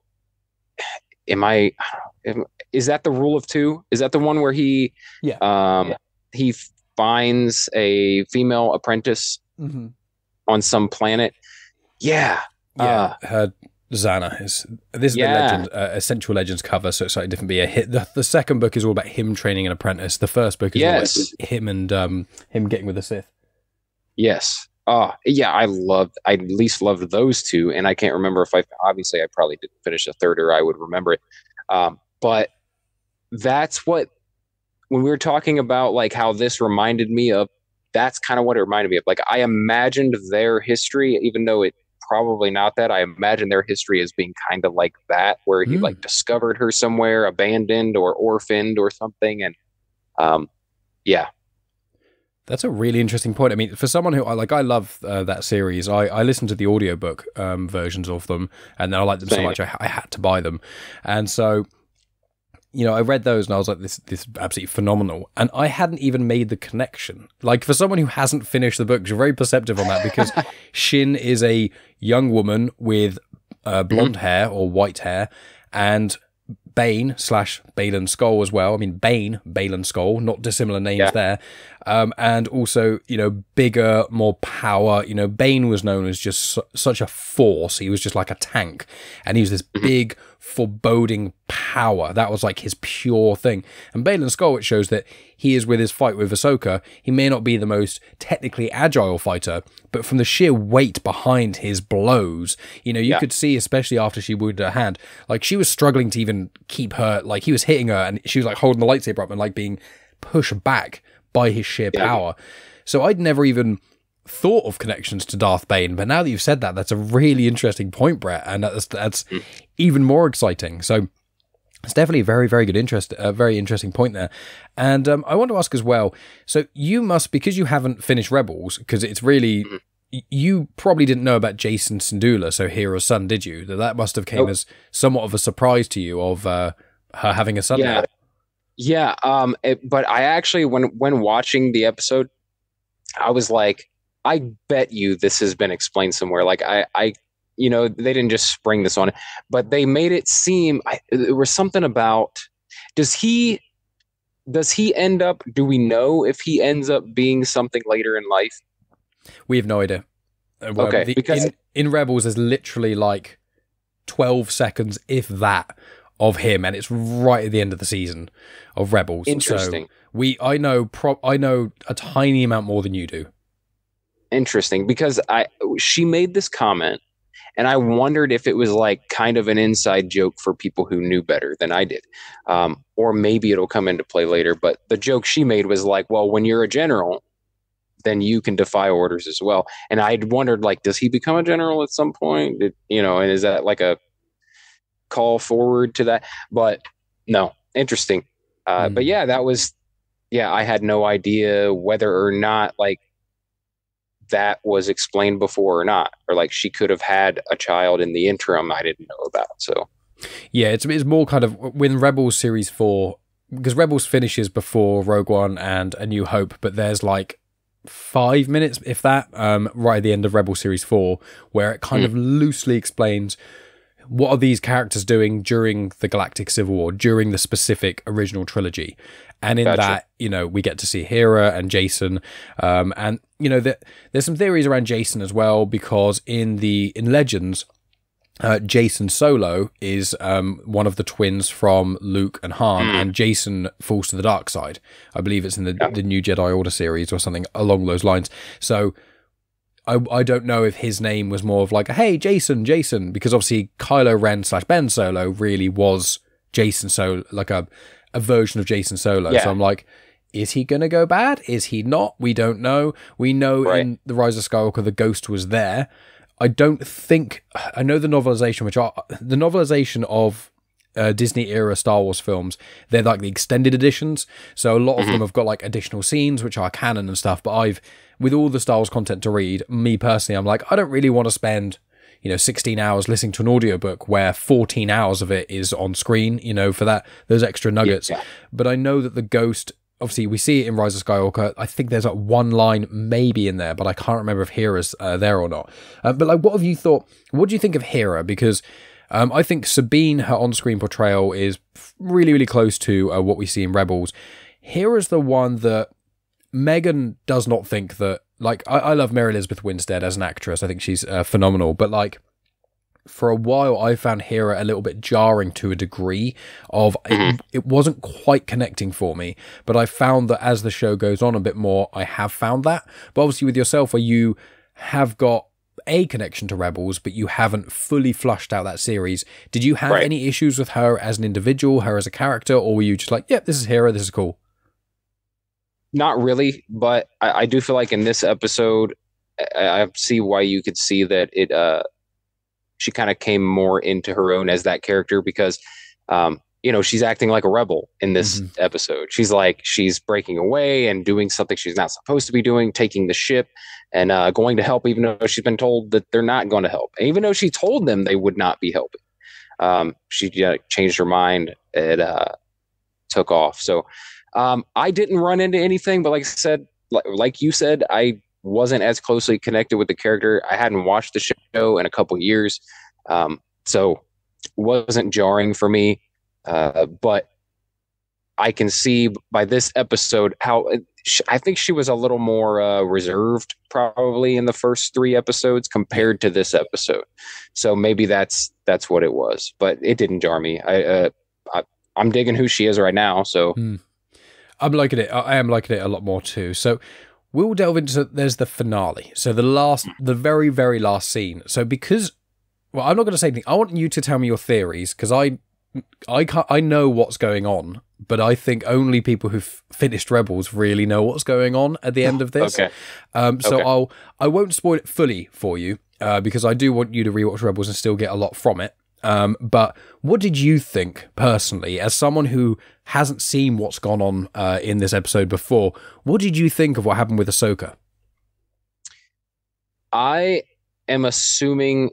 is that the Rule of Two? Is that the one where he finds a female apprentice on some planet? Yeah. Her Zana is this is the Legend, Essential Legends cover, so it's slightly different. But yeah, the second book is all about him training an apprentice. The first book is all about him and him getting with the Sith. Yes. I at least loved those two, and I can't remember if I probably didn't finish the third, or I would remember it. But that's what, when we were talking about like how this reminded me of, that's kind of what it reminded me of. Like I imagined their history, even though it probably not that. I imagine their history as being kind of like that, where he like discovered her somewhere abandoned or orphaned or something. And that's a really interesting point. I mean, for someone who I love that series. I listened to the audiobook versions of them, and then I liked them so much I had to buy them. And so, you know, I read those and I was like, this is absolutely phenomenal. And I hadn't even made the connection. Like, for someone who hasn't finished the books, you're very perceptive on that, because Shin is a young woman with blonde hair or white hair, and Bane / Baylan Skoll as well. I mean, Bane, Baylan Skoll, not dissimilar names there. And also, you know, bigger, more power. You know, Bane was known as just such a force. He was just like a tank. And he was this big, foreboding power. That was like his pure thing. And Baylan Skoll, it shows that he is, with his fight with Ahsoka, he may not be the most technically agile fighter, but from the sheer weight behind his blows, you know, you could see, especially after she wounded her hand, like she was struggling to even keep her, like he was hitting her and she was like holding the lightsaber up and like being pushed back by his sheer power. So I'd never even thought of connections to Darth Bane, but now that you've said that, that's a really interesting point, Brett, and that's even more exciting. So it's definitely a very, very good very interesting point there. And I want to ask as well, so you must, because you haven't finished Rebels, because it's really, you probably didn't know about Jacen Syndulla, so Hera's son, did you? That must have came as somewhat of a surprise to you, of her having a son now. Yeah, but I actually, when watching the episode, I was like, I bet you this has been explained somewhere. Like I you know, they didn't just spring this on it, but they made it seem there was something about, does he end up, do we know if he ends up being something later in life? We have no idea. Okay, because in Rebels, there's literally like 12 seconds, if that, of him, and it's right at the end of the season of Rebels. Interesting. So I know a tiny amount more than you do. Interesting, because she made this comment, And I wondered if it was like kind of an inside joke for people who knew better than I did. Or maybe it'll come into play later. But the joke she made was like, well, when you're a general, then you can defy orders as well. And I'd wondered, like, does he become a general at some point? And is that like a call forward to that? But no, interesting. But yeah, I had no idea whether or not like that was explained before or not, or like she could have had a child in the interim I didn't know about. So yeah, it's more kind of when Rebels Series 4, because Rebels finishes before Rogue One and A New Hope, but there's like 5 minutes, if that, right at the end of Rebel Series 4, where it kind of loosely explains what are these characters doing during the Galactic Civil War, during the specific original trilogy. And in that, we get to see Hera and Jacen. And, there's some theories around Jacen as well, because in Legends, Jacen Solo is one of the twins from Luke and Han, and Jacen falls to the dark side. I believe it's in the New Jedi Order series or something along those lines. So I don't know if his name was more of like, hey, Jacen, because obviously Kylo Ren / Ben Solo really was Jacen Solo, like a version of Jacen Solo. Yeah. So I'm like, is he going to go bad? Is he not? We don't know. We know in The Rise of Skywalker, the ghost was there. I know the novelization of Disney era Star Wars films, they're like the extended editions. So a lot of them have got like additional scenes, which are canon and stuff. But with all the Star Wars content to read, me personally, I'm like, I don't really want to spend 16 hours listening to an audiobook where 14 hours of it is on screen, for those extra nuggets. Yeah. But I know that the ghost, obviously we see it in Rise of Skywalker. I think there's like one line maybe in there, but I can't remember if Hera's there or not. But like, what have you thought? What do you think of Hera? Because I think Sabine, her on-screen portrayal is really, really close to what we see in Rebels. Hera's the one that Megan does not think that, like, I love Mary Elizabeth Winstead as an actress. I think she's phenomenal. But, like, for a while, I found Hera a little bit jarring to a degree of it wasn't quite connecting for me. But I found that as the show goes on a bit more, I have found that. But obviously with yourself, where you have got a connection to Rebels, but you haven't fully flushed out that series, did you have any issues with her as an individual, her as a character, or were you just like, yep, this is Hera, this is cool? Not really, but I do feel like in this episode, I see why you could see that she kind of came more into her own as that character, because she's acting like a rebel in this episode. She's breaking away and doing something she's not supposed to be doing, taking the ship and going to help, even though she's been told that they're not going to help. And even though she told them they would not be helping, she changed her mind and took off. So I didn't run into anything, but like I said, like you said, I wasn't as closely connected with the character. I hadn't watched the show in a couple years, so it wasn't jarring for me. But I can see by this episode how I think she was a little more reserved probably in the first 3 episodes compared to this episode. So maybe that's what it was, but it didn't jar me. I'm digging who she is right now. So I'm liking it. I am liking it a lot more too. So we'll delve into, there's the finale. So the very, very last scene. So because, well, I'm not going to say anything. I want you to tell me your theories, because I know what's going on, but I think only people who've finished Rebels really know what's going on at the end of this. Okay. So I won't spoil it fully for you, because I do want you to rewatch Rebels and still get a lot from it. But what did you think personally, as someone who hasn't seen what's gone on in this episode before? What did you think of what happened with Ahsoka? I am assuming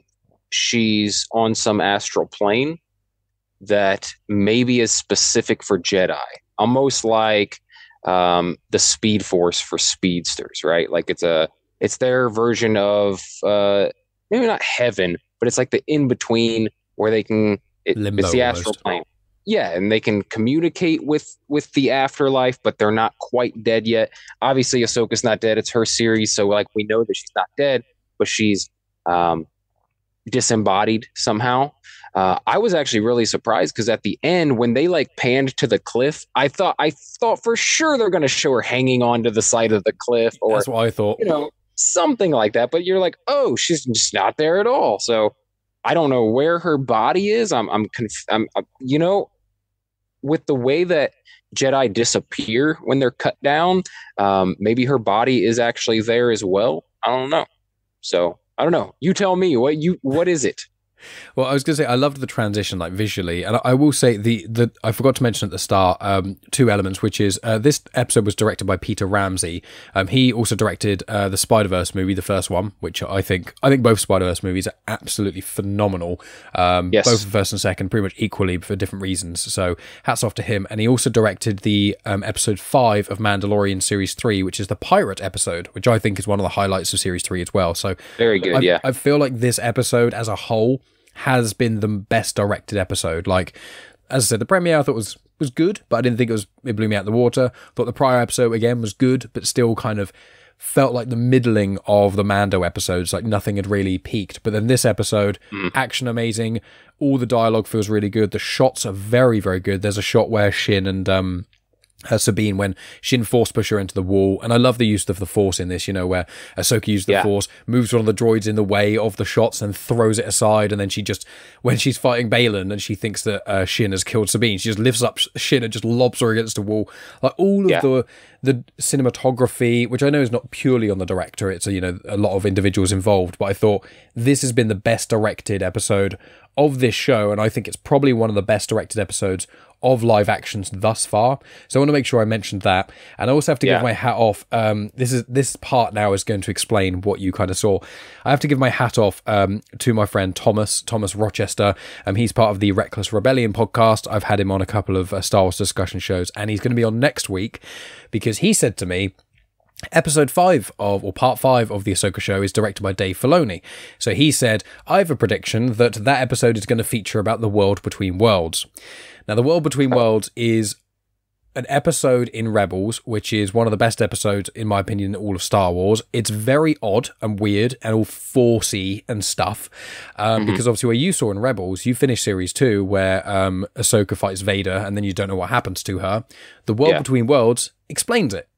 she's on some astral plane that maybe is specific for Jedi, almost like the Speed Force for speedsters, right? Like it's their version of maybe not heaven, but it's like the in between where they can it's the astral plane. Yeah, and they can communicate with the afterlife, but they're not quite dead yet. Obviously, Ahsoka's not dead; it's her series, so like we know that she's not dead, but she's disembodied somehow. I was actually really surprised, because at the end, when they like panned to the cliff, I thought for sure they're going to show her hanging onto the side of the cliff, or that's what I thought. something like that. But you're like, oh, she's just not there at all. So I don't know where her body is. I'm you know, with the way that Jedi disappear when they're cut down, maybe her body is actually there as well. I don't know. So I don't know. You tell me what is it? Well, I was going to say I loved the transition, like visually, and I will say the I forgot to mention at the start two elements, which is this episode was directed by Peter Ramsey. He also directed the Spider-Verse movie, the first one, which I think both Spider-Verse movies are absolutely phenomenal. Yes. Both the first and second, pretty much equally for different reasons. So hats off to him. And he also directed the episode 5 of Mandalorian series 3, which is the pirate episode, which I think is one of the highlights of series 3 as well. So very good. I feel like this episode as a whole has been the best directed episode. Like, as I said, the premiere I thought was good, but I didn't think it blew me out the water. Thought the prior episode again was good, but still kind of felt like the middling of the Mando episodes, like nothing had really peaked. But then this episode, action amazing, all the dialogue feels really good, the shots are very, very good. There's a shot where Shin and Sabine, when Shin force push her into the wall, and I love the use of the Force in this, where Ahsoka used the Force, moves one of the droids in the way of the shots and throws it aside, and then she just, when she's fighting Baylan and she thinks that Shin has killed Sabine, she just lifts up Shin and just lobs her against the wall. Like all of the cinematography, which I know is not purely on the director, it's a lot of individuals involved, but I thought this has been the best directed episode of this show, and I think it's probably one of the best directed episodes of live actions thus far. So I want to make sure I mentioned that. And I also have to give my hat off. This part now is going to explain what you kind of saw. I have to give my hat off to my friend Thomas Rochester. He's part of the Reckless Rebellion podcast. I've had him on a couple of Star Wars discussion shows, and he's going to be on next week because he said to me, Episode 5 part 5 of the Ahsoka show is directed by Dave Filoni. So he said, I have a prediction that episode is going to feature about the world between worlds. Now, the world between worlds is an episode in Rebels, which is one of the best episodes, in my opinion, in all of Star Wars. It's very odd and weird and all forcey and stuff. Because obviously where you saw in Rebels, you finished series 2 where Ahsoka fights Vader and then you don't know what happens to her. The world between worlds explains it.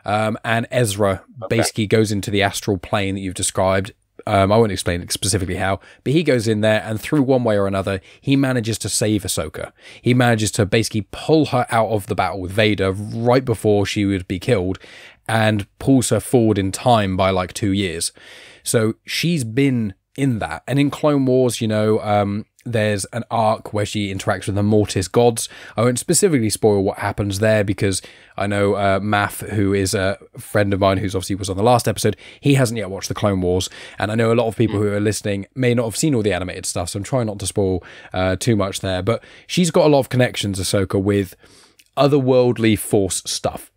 And Ezra basically goes into the astral plane that you've described. I won't explain specifically how, but he goes in there and through one way or another, he manages to save Ahsoka. He manages to basically pull her out of the battle with Vader right before she would be killed and pulls her forward in time by like 2 years. So she's been in that. And in Clone Wars, there's an arc where she interacts with the Mortis gods. I won't specifically spoil what happens there because I know Math, who is a friend of mine who's obviously was on the last episode, he hasn't yet watched the Clone Wars, and I know a lot of people who are listening may not have seen all the animated stuff, so I'm trying not to spoil too much there, but she's got a lot of connections, Ahsoka, with otherworldly Force stuff.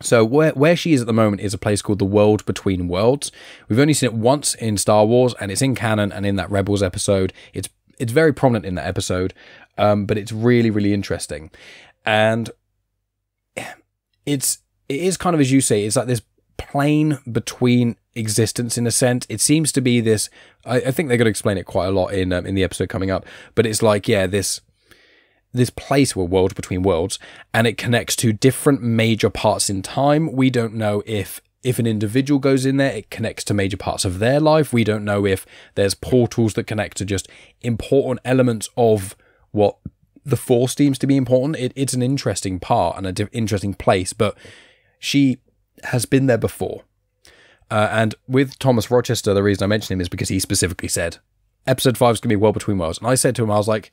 So where she is at the moment is a place called the World Between Worlds. We've only seen it once in Star Wars, and it's in canon and in that Rebels episode. It's very prominent in that episode, but it's really, really interesting. And it is kind of, as you say, it's like this plane between existence in a sense. It seems to be this, I think they're going to explain it quite a lot in the episode coming up, but it's like, this place where world between worlds, and it connects to different major parts in time. We don't know if an individual goes in there, it connects to major parts of their life. We don't know if there's portals that connect to just important elements of what the Force deems to be important. It's an interesting part and an interesting place, but she has been there before. And with Thomas Rochester, the reason I mention him is because he specifically said, Episode 5 is going to be World Between Worlds. And I said to him, I was like,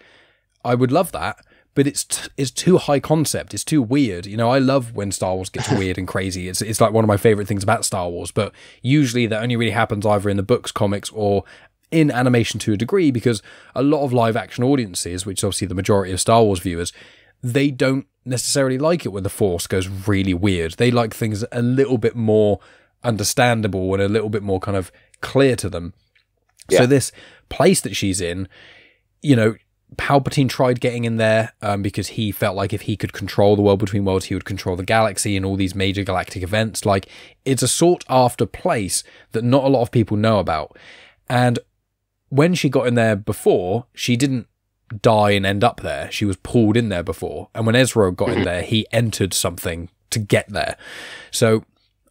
I would love that, but it's too high concept. It's too weird. I love when Star Wars gets weird and crazy. It's like one of my favorite things about Star Wars, but usually that only really happens either in the books, comics, or in animation to a degree, because a lot of live action audiences, which is obviously the majority of Star Wars viewers, they don't necessarily like it when the Force goes really weird. They like things a little bit more understandable and a little bit more kind of clear to them. Yeah. So this place that she's in, Palpatine tried getting in there because he felt like if he could control the world between worlds, he would control the galaxy and all these major galactic events. Like, it's a sought after place that not a lot of people know about. And when she got in there before, she didn't die and end up there. She was pulled in there before. And when Ezra got in there, he entered something to get there. So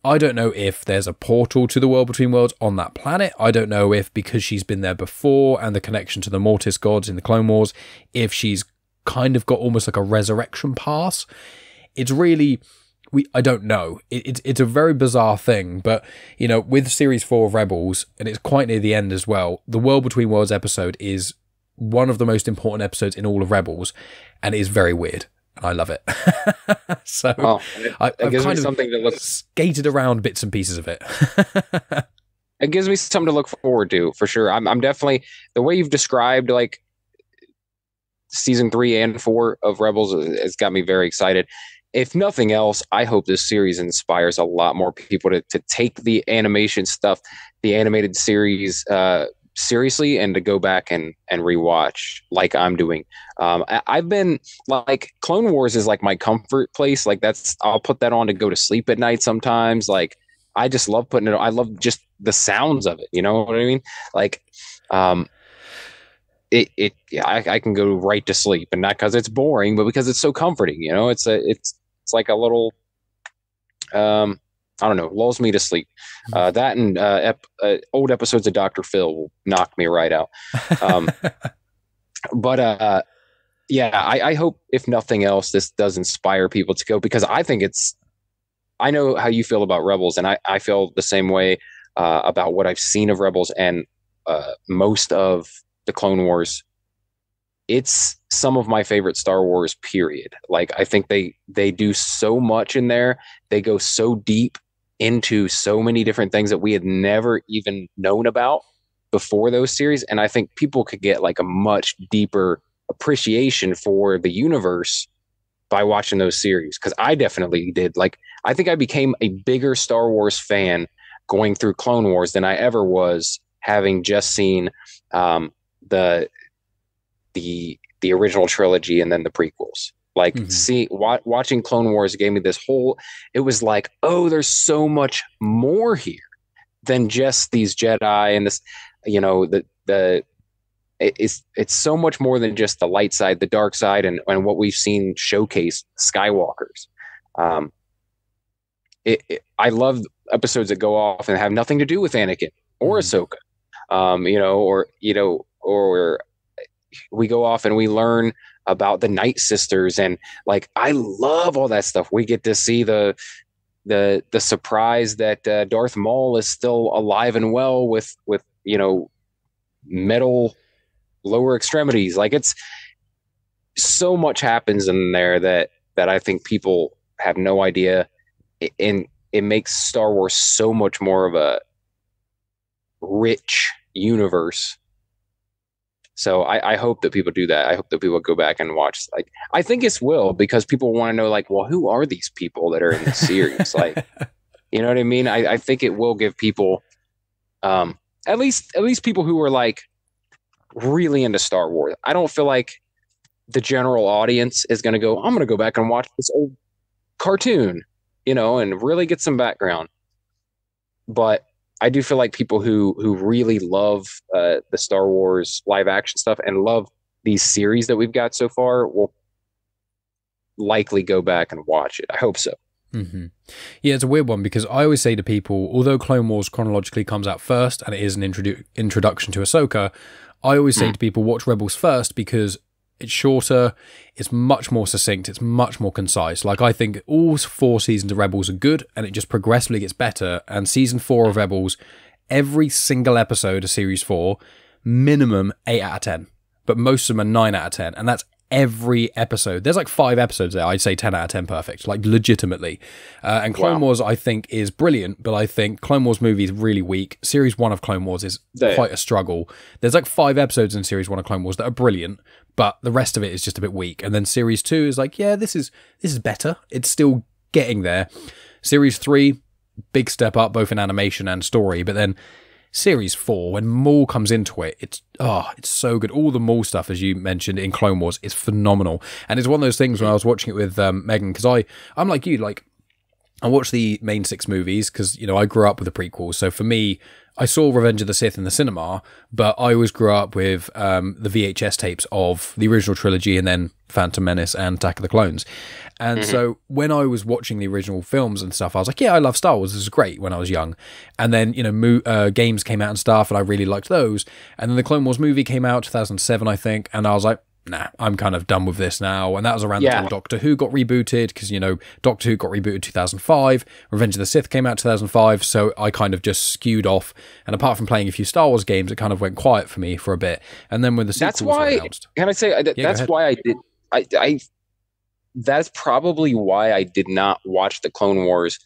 I don't know if there's a portal to the World Between Worlds on that planet. I don't know if, because she's been there before and the connection to the Mortis gods in the Clone Wars, if she's kind of got almost like a resurrection pass. It's really, I don't know. It's a very bizarre thing, but, you know, with Series 4 of Rebels, and it's quite near the end as well, the World Between Worlds episode is one of the most important episodes in all of Rebels, and it is very weird. I love it. So I've kind of something to skated around bits and pieces of it. It gives me something to look forward to, for sure. I'm definitely, the way you've described like season 3 and 4 of Rebels has got me very excited. If nothing else, I hope this series inspires a lot more people to take the animation stuff, the animated series, seriously, and to go back and rewatch like I'm doing. I've been like, Clone Wars is like my comfort place. Like I'll put that on to go to sleep at night sometimes. Like I just love putting it on. I love just the sounds of it. You know what I mean? Like, I can go right to sleep, and not because it's boring, but because it's so comforting. You know, it's like a little, I don't know, lulls me to sleep. That and old episodes of Dr. Phil will knock me right out. But I hope, if nothing else, this does inspire people to go, because I think I know how you feel about Rebels, and I feel the same way about what I've seen of Rebels and most of the Clone Wars. It's some of my favorite Star Wars, period. Like, I think they do so much in there. They go so deep into so many different things that we had never even known about before those series. And I think people could get like a much deeper appreciation for the universe by watching those series. Cause I definitely did. Like, I think I became a bigger Star Wars fan going through Clone Wars than I ever was having just seen the original trilogy and then the prequels. Like, watching Clone Wars gave me this whole, it was like, oh, there's so much more here than just these Jedi and this, you know, it's so much more than just the light side, the dark side, and what we've seen showcase Skywalkers. I love episodes that go off and have nothing to do with Anakin or Ahsoka, or we go off and we learn about the Night Sisters, and like, I love all that stuff. We get to see the surprise that Darth Maul is still alive and well with metal lower extremities. Like, it's so much happens in there that I think people have no idea, and it makes Star Wars so much more of a rich universe. So I hope that people do that. I hope that people go back and watch. Like, I think it will, because people want to know, like, well, who are these people that are in this series? Like, you know what I mean? I think it will give people, at least people who are like really into Star Wars. I don't feel like the general audience is going to go, I'm going to go back and watch this old cartoon, and really get some background. But I do feel like people who really love the Star Wars live action stuff and love these series that we've got so far will likely go back and watch it. I hope so. Mm-hmm. Yeah, it's a weird one, because I always say to people, although Clone Wars chronologically comes out first and it is an introduction to Ahsoka, I always say to people, watch Rebels first, because it's shorter, it's much more succinct, it's much more concise. Like, I think all 4 seasons of Rebels are good, and it just progressively gets better. And season 4 of Rebels, every single episode of series 4, minimum 8 out of 10. But most of them are 9 out of 10. And that's every episode. There's like 5 episodes there. I'd say 10 out of 10 perfect, like legitimately. And Clone Wars, I think, is brilliant, but I think Clone Wars movie is really weak. Series 1 of Clone Wars is quite a struggle. There's like 5 episodes in Series 1 of Clone Wars that are brilliant, but the rest of it is just a bit weak. And then Series 2 is like, yeah, this is better. It's still getting there. Series 3, big step up both in animation and story, but then Series 4, when Maul comes into it, it's so good. All the Maul stuff, as you mentioned in Clone Wars, is phenomenal. And it's one of those things when I was watching it with Megan, because I'm like you, like, I watched the main 6 movies because, you know, I grew up with the prequels. So for me, I saw Revenge of the Sith in the cinema, but I always grew up with the VHS tapes of the original trilogy and then Phantom Menace and Attack of the Clones. And so when I was watching the original films and stuff, I was like, yeah, I love Star Wars. This is great when I was young. And then, you know, games came out and stuff, and I really liked those. And then the Clone Wars movie came out 2007, I think. And I was like, nah, I'm kind of done with this now. And that was around the time Doctor Who got rebooted, because, you know, Doctor Who got rebooted 2005. Revenge of the Sith came out 2005. So I kind of just skewed off. And apart from playing a few Star Wars games, it kind of went quiet for me for a bit. And then when the sequels were announced... Can I say, that's why I did... That's probably why I did not watch the Clone Wars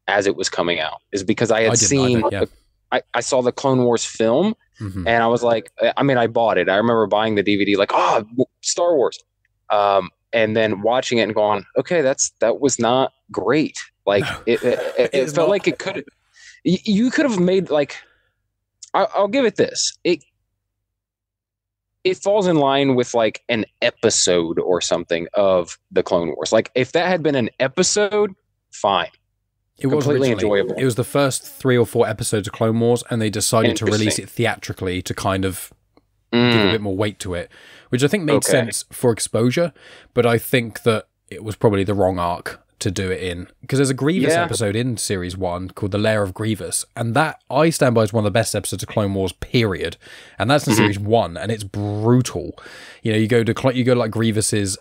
as it was coming out, is because I saw the Clone Wars film, and I was like, I mean, I bought it. I remember buying the DVD, like, Star Wars. And then watching it and going, okay, that was not great. Like, it felt like it could, you could have made, like, I'll give it this. It falls in line with like an episode or something of the Clone Wars. Like, if that had been an episode, fine. It was completely enjoyable. It was the first 3 or 4 episodes of Clone Wars, and they decided to release it theatrically to kind of give a bit more weight to it, which I think made sense for exposure. But I think that it was probably the wrong arc to do it in, because there's a Grievous episode in Series 1 called The Lair of Grievous, and that I stand by as one of the best episodes of Clone Wars, period. And that's in Series 1, and it's brutal. You know, you go to like Grievous's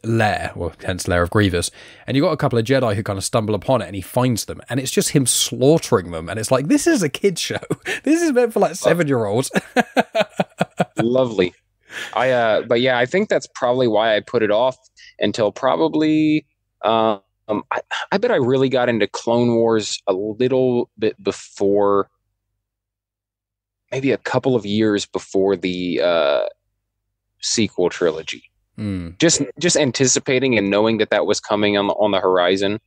lair, or hence Lair of Grievous, and you got a couple of Jedi who kind of stumble upon it, and he finds them, and it's just him slaughtering them, and it's like, this is a kid's show. This is meant for like 7-year-olds. Lovely. But yeah, I think that's probably why I put it off until probably I bet I really got into Clone Wars a little bit before, maybe a couple of years before the sequel trilogy. Just anticipating and knowing that was coming on the horizon.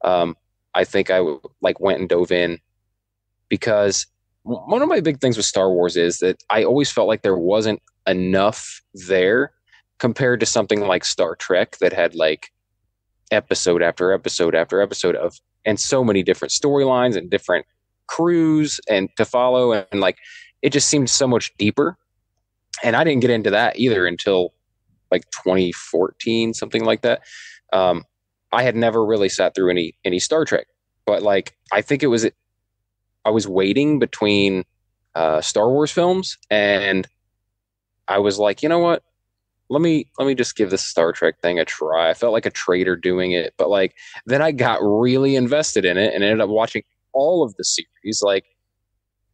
I think I went and dove in, because one of my big things with Star Wars is that I always felt like there wasn't enough there compared to something like Star Trek that had like episode after episode after episode of, and so many different storylines and different crews and to follow, and like it just seemed so much deeper. And I didn't get into that either until like 2014, something like that. I had never really sat through any Star Trek, but like I think I was waiting between Star Wars films, and I was like, you know what? Let me just give this Star Trek thing a try. I felt like a traitor doing it, but like then I got really invested in it and ended up watching all of the series, like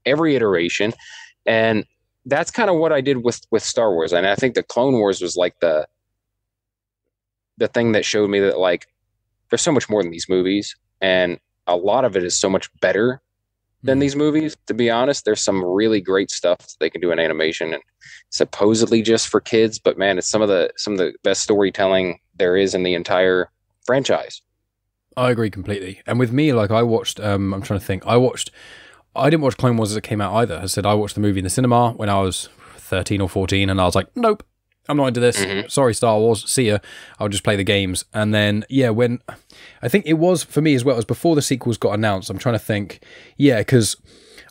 every iteration. And that's kind of what I did with Star Wars. And I think the Clone Wars was like the thing that showed me that like there's so much more than these movies, and a lot of it is so much better than these movies. To be honest, there's some really great stuff that they can do in animation, and supposedly just for kids, but man, it's some of the best storytelling there is in the entire franchise. I agree completely. And with me, like I watched, I'm trying to think, I didn't watch Clone Wars as it came out either. I said I watched the movie in the cinema when I was 13 or 14, and I was like, nope, I'm not into this. Sorry, Star Wars. See ya. I'll just play the games. And then, yeah, when I think it was for me as well, it was before the sequels got announced. I'm trying to think. Yeah, because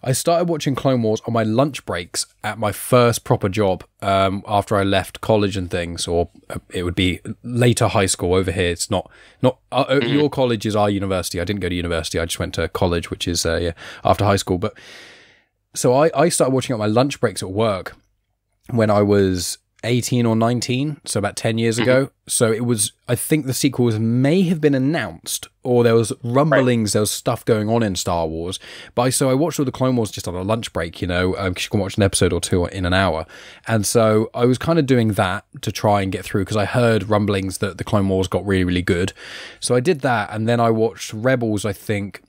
I started watching Clone Wars on my lunch breaks at my first proper job after I left college and things, or it would be later high school over here. It's not your college is our university. I didn't go to university. I just went to college, which is after high school. But so I started watching at my lunch breaks at work when I was 18 or 19, so about 10 years ago. So it was, I think the sequels may have been announced, or there was rumblings, there was stuff going on in Star Wars. But I watched all the Clone Wars just on a lunch break, you know, because you can watch an episode or two in an hour. And so I was kind of doing that to try and get through, because I heard rumblings that the Clone Wars got really, really good. So I did that, and then I watched Rebels, I think,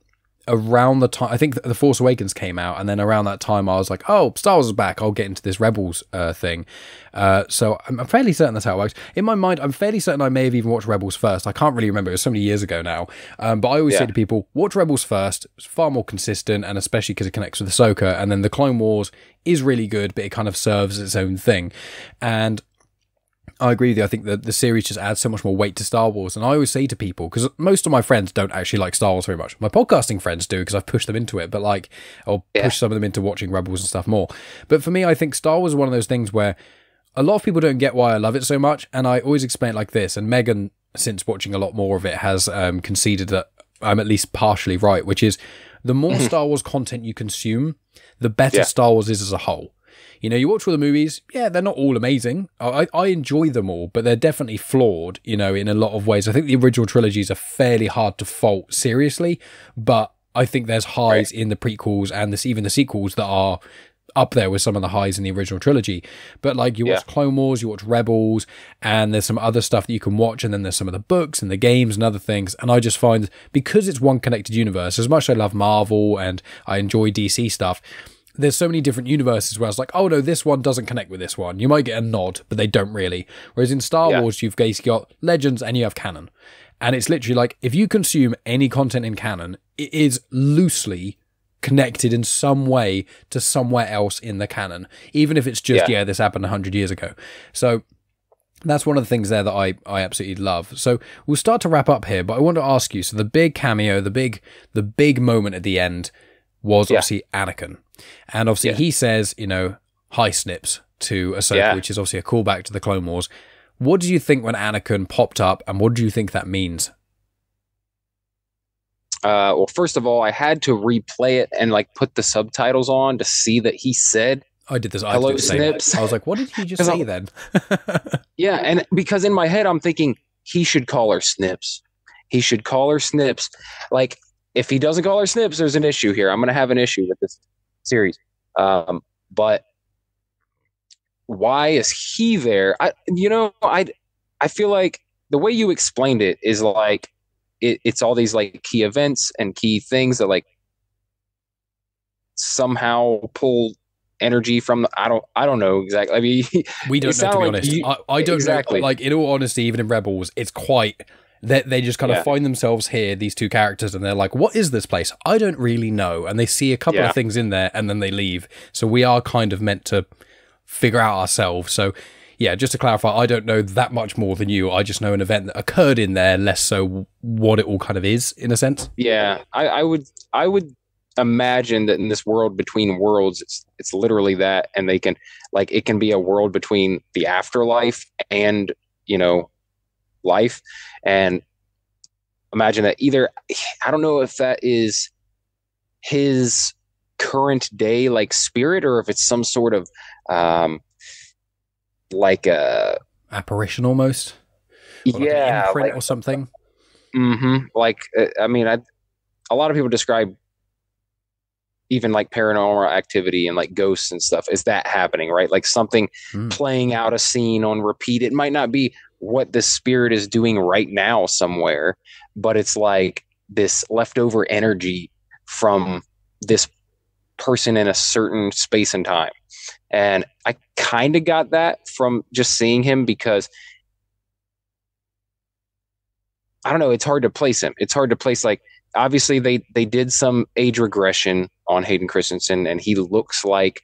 around the time, I think The Force Awakens came out, and then around that time I was like, oh, Star Wars is back, I'll get into this Rebels thing. So I'm fairly certain that's how it works. In my mind, I'm fairly certain I may have even watched Rebels first. I can't really remember, it was so many years ago now. But I always say to people, watch Rebels first. It's far more consistent, and especially because it connects with Ahsoka. And then the Clone Wars is really good, but it kind of serves its own thing. And I agree with you. I think that the series just adds so much more weight to Star Wars. And I always say to people, because most of my friends don't actually like Star Wars very much. My podcasting friends do, because I've pushed them into it, but like, I'll push some of them into watching Rebels and stuff more. But for me, I think Star Wars is one of those things where a lot of people don't get why I love it so much. And I always explain it like this. And Megan, since watching a lot more of it, has conceded that I'm at least partially right, which is the more Star Wars content you consume, the better Star Wars is as a whole. You know, you watch all the movies, yeah, they're not all amazing. I enjoy them all, but they're definitely flawed, you know, in a lot of ways. I think the original trilogies are fairly hard to fault seriously, but I think there's highs in the prequels and even the sequels that are up there with some of the highs in the original trilogy. But like, you watch Clone Wars, you watch Rebels, and there's some other stuff that you can watch, and then there's some of the books and the games and other things. And I just find, because it's one connected universe, as much as I love Marvel and I enjoy DC stuff, there's so many different universes where I was like, oh no, this one doesn't connect with this one. You might get a nod, but they don't really. Whereas in Star Wars, you've basically got Legends and you have canon. And it's literally like, if you consume any content in canon, it is loosely connected in some way to somewhere else in the canon. Even if it's just, this happened 100 years ago. So that's one of the things there that I absolutely love. So we'll start to wrap up here, but I want to ask you, so the big cameo, the big moment at the end was obviously Anakin. And obviously he says, you know, hi Snips to Ahsoka, which is obviously a callback to the Clone Wars. What did you think when Anakin popped up, and what do you think that means? Well, first of all, I had to replay it and like put the subtitles on to see that he said, I did this. Hello, Snips. I was like, what did he just say then? Yeah, and because in my head I'm thinking he should call her Snips. He should call her Snips. Like, if he doesn't call her Snips, there's an issue here. I'm going to have an issue with this series. But why is he there? I feel like the way you explained it is like it's all these like key events and key things that like somehow pull energy from I don't know exactly. I mean, we don't know, to be honest. I don't know. Like, in all honesty, even in Rebels, it's quite. They just kind of find themselves here, these two characters, and they're like, what is this place? I don't really know. And they see a couple of things in there, and then they leave. So we are kind of meant to figure out ourselves. So, yeah, just to clarify, I don't know that much more than you. I just know an event that occurred in there, less so what it all kind of is, in a sense. Yeah, I would imagine that in this world between worlds, it's literally that, and they can, like, it can be a world between the afterlife and, you know, life. And imagine that either, I don't know if that is his current day like spirit, or if it's some sort of like a apparition almost, or like an imprint or something. Like, I mean, a lot of people describe even like paranormal activity and like ghosts and stuff is that happening, right? Like something playing out a scene on repeat. It might not be what the spirit is doing right now somewhere, but it's like this leftover energy from this person in a certain space and time. And I kind of got that from just seeing him, because I don't know, it's hard to place him. It's hard to place, like, obviously they did some age regression on Hayden Christensen, and he looks like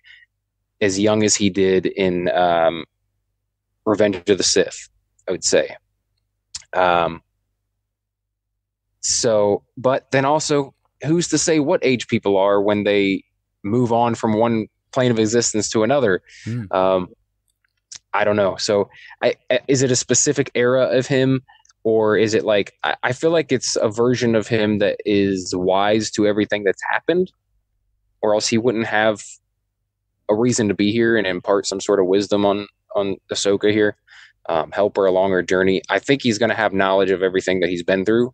as young as he did in Revenge of the Sith, I would say. So, but then also, who's to say what age people are when they move on from one plane of existence to another? I don't know. So is it a specific era of him, or is it like, I feel like it's a version of him that is wise to everything that's happened, or else he wouldn't have a reason to be here and impart some sort of wisdom on Ahsoka here, help her along her journey. I think he's going to have knowledge of everything that he's been through,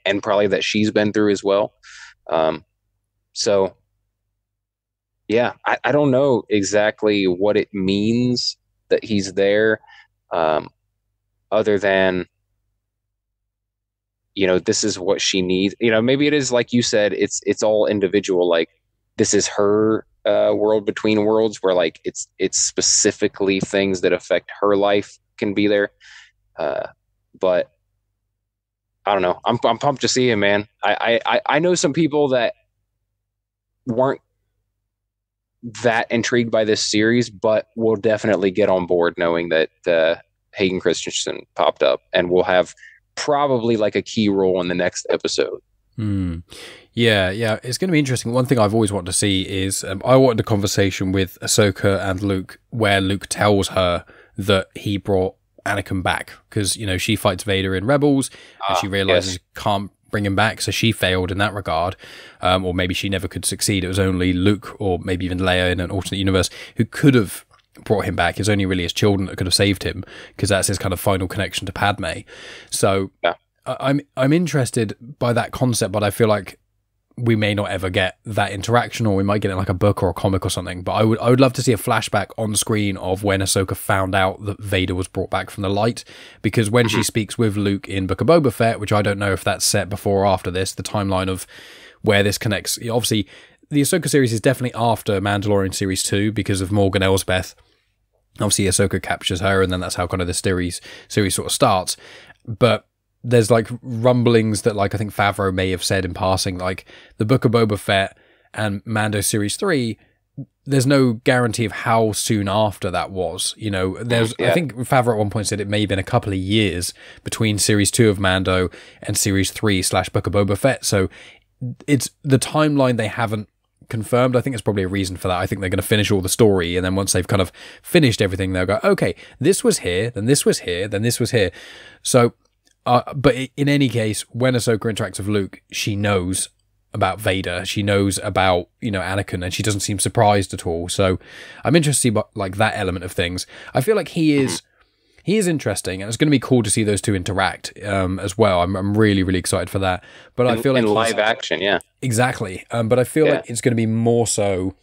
and probably that she's been through as well. So yeah, I don't know exactly what it means that he's there, other than, you know, this is what she needs. You know, maybe it is like you said, it's all individual. Like, this is her world between worlds, where like it's specifically things that affect her life can be there. But I don't know. I'm pumped to see him, man. I know some people that weren't that intrigued by this series, but we'll definitely get on board knowing that Hayden Christensen popped up and will have probably like a key role in the next episode. Yeah, it's going to be interesting. One thing I've always wanted to see is I wanted a conversation with Ahsoka and Luke where Luke tells her that he brought Anakin back because, you know, she fights Vader in Rebels and she realizes can't bring him back, so she failed in that regard, or maybe she never could succeed. It was only Luke or maybe even Leia in an alternate universe who could have brought him back. It's only really his children that could have saved him because that's his kind of final connection to Padme. So I'm interested by that concept, but I feel like we may not ever get that interaction, or we might get it in like a book or a comic or something. But I would love to see a flashback on screen of when Ahsoka found out that Vader was brought back from the light, because when she speaks with Luke in Book of Boba Fett, which I don't know if that's set before or after this, the timeline of where this connects. Obviously, the Ahsoka series is definitely after Mandalorian Series 2 because of Morgan Elsbeth. Obviously, Ahsoka captures her, and then that's how kind of the series sort of starts. But there's like rumblings that, like, I think Favreau may have said in passing, like the Book of Boba Fett and Mando Series 3, there's no guarantee of how soon after that was. You know, I think Favreau at one point said it may have been a couple of years between Series 2 of Mando and Series 3 / Book of Boba Fett. So it's the timeline they haven't confirmed. I think it's probably a reason for that. I think they're going to finish all the story, and then once they've kind of finished everything, they'll go, okay, this was here, then this was here, then this was here. So but in any case, when Ahsoka interacts with Luke, she knows about Vader. She knows about, you know, Anakin, and she doesn't seem surprised at all. So I'm interested to see like that element of things. I feel like he is interesting, and it's going to be cool to see those two interact as well. I'm really, really excited for that. But I feel like in live action, exactly. But I feel like it's going to be more so.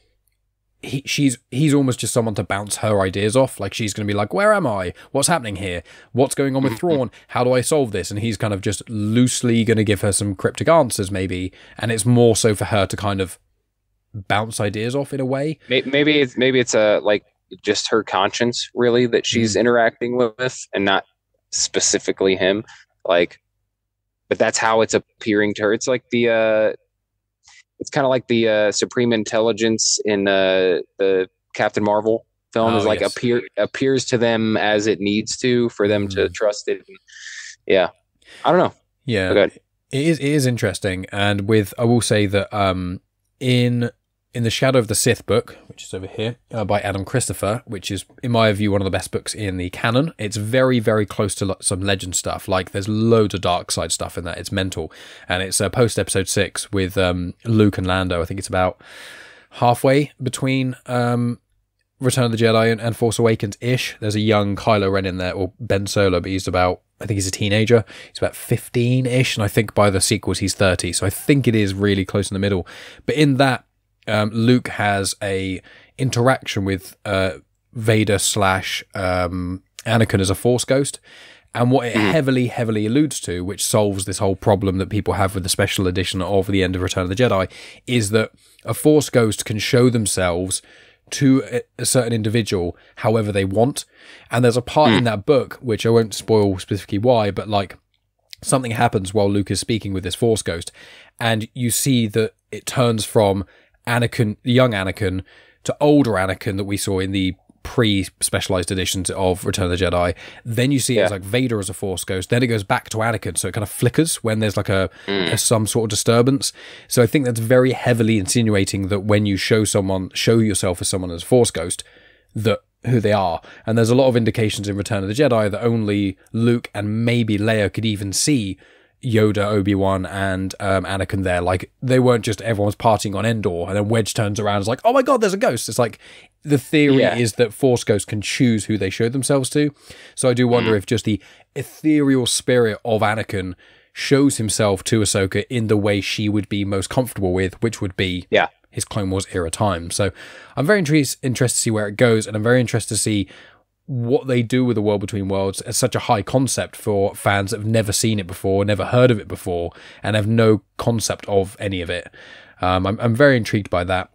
He's almost just someone to bounce her ideas off. Like, she's going to be like, where am I? What's happening here? What's going on with Thrawn? How do I solve this? And he's kind of just loosely going to give her some cryptic answers, maybe. And it's more so for her to kind of bounce ideas off in a way. Maybe it's a like just her conscience, really, that she's interacting with, and not specifically him. Like, but that's how it's appearing to her. It's like it's kind of like the Supreme Intelligence in the Captain Marvel film is like appears to them as it needs to for them to trust it. I don't know. Yeah, it is interesting. And I will say that in the Shadow of the Sith book, which is over here, by Adam Christopher, which is, in my view, one of the best books in the canon. It's very, very close to some legend stuff. Like, there's loads of dark side stuff in that. It's mental. And it's post Episode 6 with Luke and Lando. I think it's about halfway between Return of the Jedi and Force Awakens-ish. There's a young Kylo Ren in there, or Ben Solo, but I think he's a teenager. He's about 15-ish, and I think by the sequels he's 30. So I think it is really close in the middle. But in that, Luke has a interaction with Vader / Anakin as a Force ghost, and what it heavily alludes to, which solves this whole problem that people have with the special edition of the end of Return of the Jedi, is that a Force ghost can show themselves to a certain individual however they want. And there's a part in that book, which I won't spoil specifically why, but like something happens while Luke is speaking with this Force ghost, and you see that it turns from Anakin, young Anakin, to older Anakin that we saw in the pre-specialized editions of Return of the Jedi. Then you see it as like Vader as a Force ghost. Then it goes back to Anakin, so it kind of flickers when there's like some sort of disturbance. So I think that's very heavily insinuating that when you show yourself as someone as a Force ghost, that who they are. And there's a lot of indications in Return of the Jedi that only Luke and maybe Leia could even see Yoda, Obi-Wan, and Anakin there. Like, they weren't just everyone was partying on Endor, and then Wedge turns around and is like, oh my god, there's a ghost. It's like, the theory is that Force ghosts can choose who they show themselves to. So I do wonder if just the ethereal spirit of Anakin shows himself to Ahsoka in the way she would be most comfortable with, which would be his Clone Wars era time. So I'm very interested to see where it goes, and I'm very interested to see what they do with the World Between Worlds as such a high concept for fans that have never seen it before, never heard of it before, and have no concept of any of it. I'm very intrigued by that.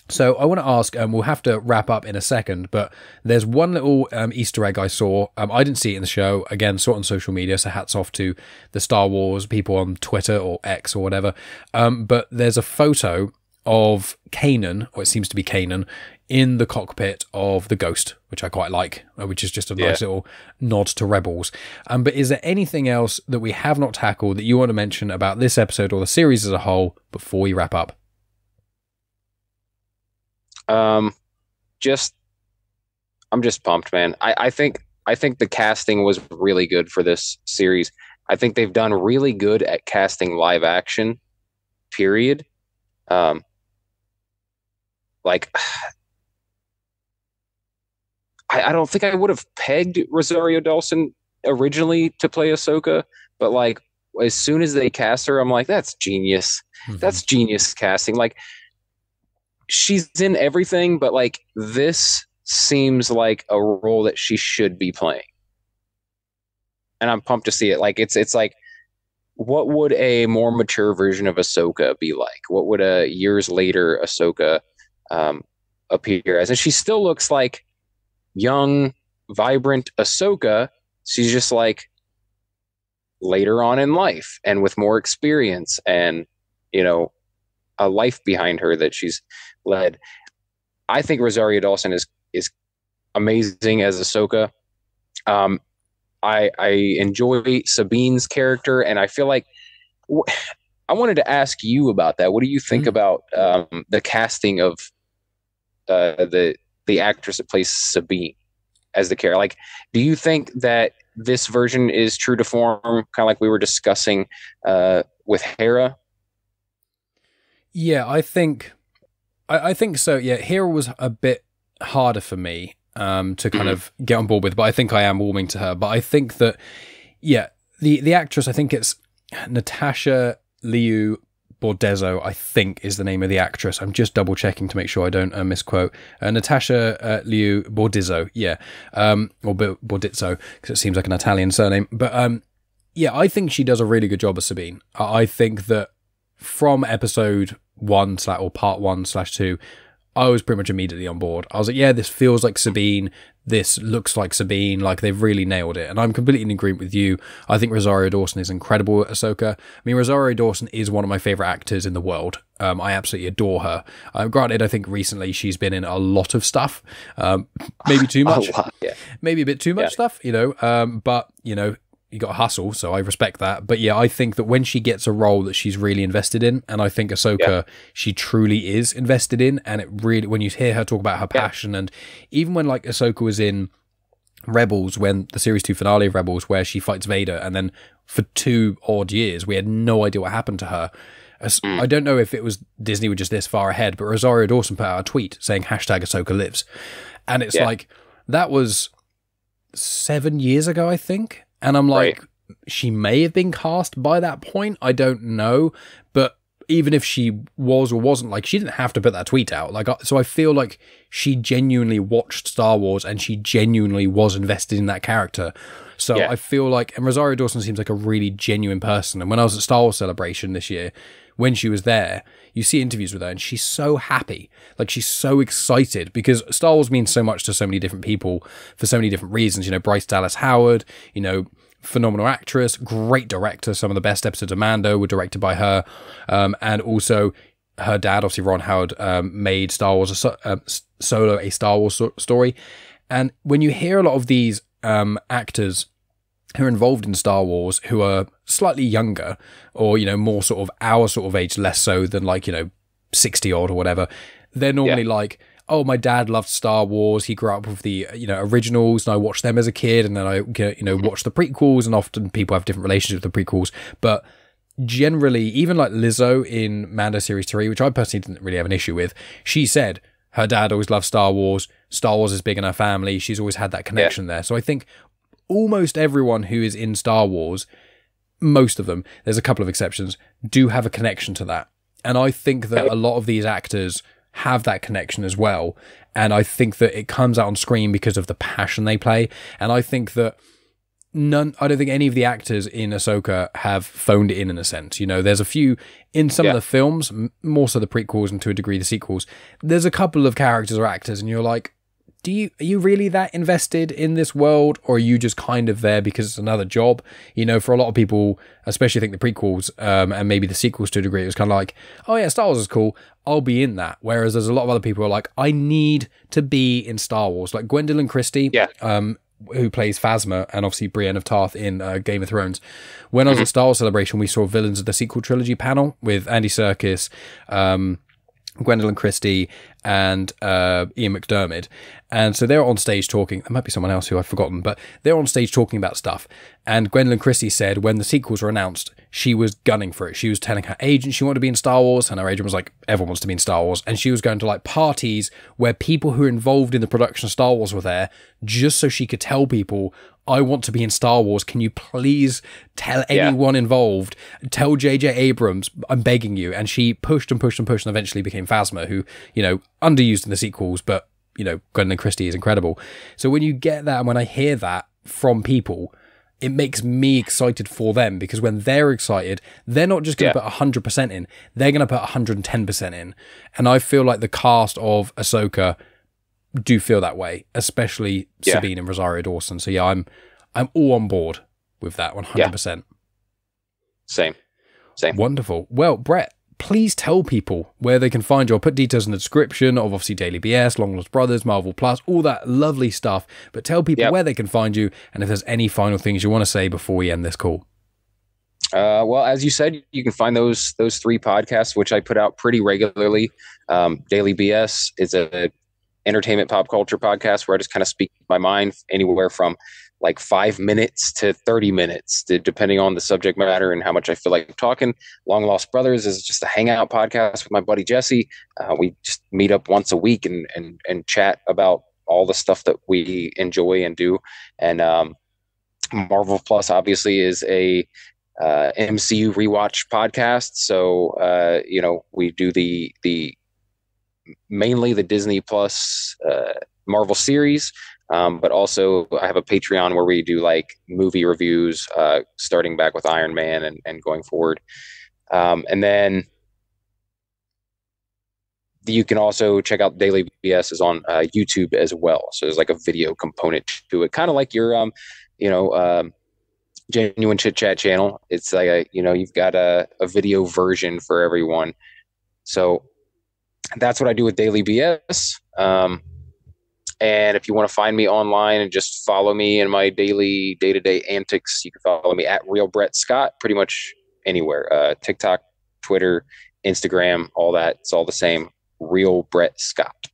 So I want to ask, we'll have to wrap up in a second, but there's one little Easter egg I saw. I didn't see it in the show. Again, saw it on social media, so hats off to the Star Wars people on Twitter or X or whatever. But there's a photo of Kanan, or it seems to be Kanan, in the cockpit of the Ghost, which I quite like, which is just a nice little nod to Rebels. But is there anything else that we have not tackled that you want to mention about this episode or the series as a whole before we wrap up? I'm just pumped, man. I think the casting was really good for this series. I think they've done really good at casting live action, period. Like, I don't think I would have pegged Rosario Dawson originally to play Ahsoka, but like as soon as they cast her, I'm like, that's genius. Mm-hmm. That's genius casting. Like, she's in everything, but like this seems like a role that she should be playing. And I'm pumped to see it. Like it's like, what would a more mature version of Ahsoka be like? What would a years later Ahsoka appear as? And she still looks like young, vibrant Ahsoka. She's just like later on in life and with more experience and, you know, a life behind her that she's led. I think Rosario Dawson is amazing as Ahsoka. I enjoy Sabine's character, and I feel like I wanted to ask you about that. What do you think about the casting of the actress that plays Sabine as the character? Like, do you think that this version is true to form, kind of like we were discussing with Hera? Yeah, I think so. Yeah, Hera was a bit harder for me to kind of get on board with, but I think I am warming to her. But I think that, yeah, the actress, I think it's Natasha Liu Bordizzo, I think is the name of the actress. I'm just double checking to make sure I don't misquote. Natasha Liu Bordizzo, yeah, or Bordizzo, because it seems like an Italian surname. But yeah, I think she does a really good job as Sabine. I think that from episode 1 or part 1/2, I was pretty much immediately on board. I was like, yeah, this feels like Sabine. This looks like Sabine. Like, they've really nailed it. And I'm completely in agreement with you. I think Rosario Dawson is incredible at Ahsoka. I mean, Rosario Dawson is one of my favorite actors in the world. I absolutely adore her. Granted, I think recently she's been in a lot of stuff. Maybe too much. Yeah. Maybe a bit too much stuff, you know. But, you know, you got to hustle, so I respect that. But yeah, I think that when she gets a role that she's really invested in, and I think Ahsoka, she truly is invested in, and it really, when you hear her talk about her passion, and even when like Ahsoka was in Rebels, when the series 2 finale of Rebels, where she fights Vader, and then for 2 odd years, we had no idea what happened to her. I don't know if it was Disney were just this far ahead, but Rosario Dawson put out a tweet saying #Ahsoka lives. And it's like, that was 7 years ago, I think. And I'm like, she may have been cast by that point. I don't know. But even if she was or wasn't, like, she didn't have to put that tweet out. Like, so I feel like she genuinely watched Star Wars and she genuinely was invested in that character. So I feel like, and Rosario Dawson seems like a really genuine person. And when I was at Star Wars Celebration this year, when she was there, you see interviews with her and she's so happy. Like, she's so excited because Star Wars means so much to so many different people for so many different reasons. You know, Bryce Dallas Howard, you know, phenomenal actress, great director. Some of the best episodes of Mando were directed by her. And also her dad, obviously Ron Howard, made Star Wars Solo a Star Wars story. And when you hear a lot of these actors who are involved in Star Wars who are slightly younger, or, you know, more sort of our sort of age, less so than like, you know, 60 odd or whatever, they're normally like, oh, my dad loved Star Wars. He grew up with the, you know, originals, and I watched them as a kid, and then I, you know, watched the prequels, and often people have different relationships with the prequels. But generally, even like Lizzo in Mando Series 3, which I personally didn't really have an issue with, she said her dad always loved Star Wars. Star Wars is big in her family. She's always had that connection there. So I think almost everyone who is in Star Wars, most of them, there's a couple of exceptions, do have a connection to that. And I think that a lot of these actors have that connection as well. And I think that it comes out on screen because of the passion they play. And I think that I don't think any of the actors in Ahsoka have phoned it in a sense. You know, there's a few in some of the films, more so the prequels and to a degree the sequels. There's a couple of characters or actors and you're like, are you really that invested in this world, or are you just kind of there because it's another job? You know, for a lot of people, especially I think the prequels and maybe the sequels to a degree, it was kind of like, oh yeah, Star Wars is cool, I'll be in that. Whereas there's a lot of other people who are like, I need to be in Star Wars. Like Gwendolyn Christie, who plays Phasma, and obviously Brienne of Tarth in Game of Thrones. When I was at Star Wars Celebration, we saw Villains of the Sequel Trilogy panel with Andy Serkis, Gwendolyn Christie, and Ian McDiarmid. And so they're on stage talking. There might be someone else who I've forgotten, but they're on stage talking about stuff. And Gwendolyn Christie said when the sequels were announced, she was gunning for it. She was telling her agent she wanted to be in Star Wars, and her agent was like, everyone wants to be in Star Wars. And she was going to like parties where people who were involved in the production of Star Wars were there, just so she could tell people, I want to be in Star Wars. Can you please tell anyone involved? Tell J.J. Abrams, I'm begging you. And she pushed and pushed and pushed and eventually became Phasma, who, you know, underused in the sequels, but, you know, Gwendolyn Christie is incredible. So when you get that and when I hear that from people, it makes me excited for them, because when they're excited, they're not just going to put 100% in. They're going to put 110% in. And I feel like the cast of Ahsoka do feel that way, especially Sabine and Rosario Dawson. So yeah, I'm all on board with that 100%. Same. Wonderful. Well, Brett, please tell people where they can find you. I'll put details in the description of obviously Daily BS, Long Lost Brothers, Marvel Plus, all that lovely stuff. But tell people where they can find you, and if there's any final things you want to say before we end this call. Well, as you said, you can find those 3 podcasts, which I put out pretty regularly. Daily BS is a entertainment pop culture podcast where I just kind of speak my mind, anywhere from like 5 minutes to 30 minutes, depending on the subject matter and how much I feel like talking. Long Lost Brothers is just a hangout podcast with my buddy Jesse. We just meet up once a week and chat about all the stuff that we enjoy and do. And Marvel Plus obviously is a MCU rewatch podcast. So you know, we do the mainly the Disney Plus Marvel series, but also I have a Patreon where we do like movie reviews, starting back with Iron Man and going forward. And then you can also check out Daily BS is on YouTube as well. So there's like a video component to it, kind of like your Genuine Chit Chat channel. It's like you've got a video version for everyone. So that's what I do with Daily BS. And if you want to find me online and just follow me in my daily day-to-day antics, you can follow me at Real Brett Scott pretty much anywhere. TikTok, Twitter, Instagram, all that. It's all the same. Real Brett Scott.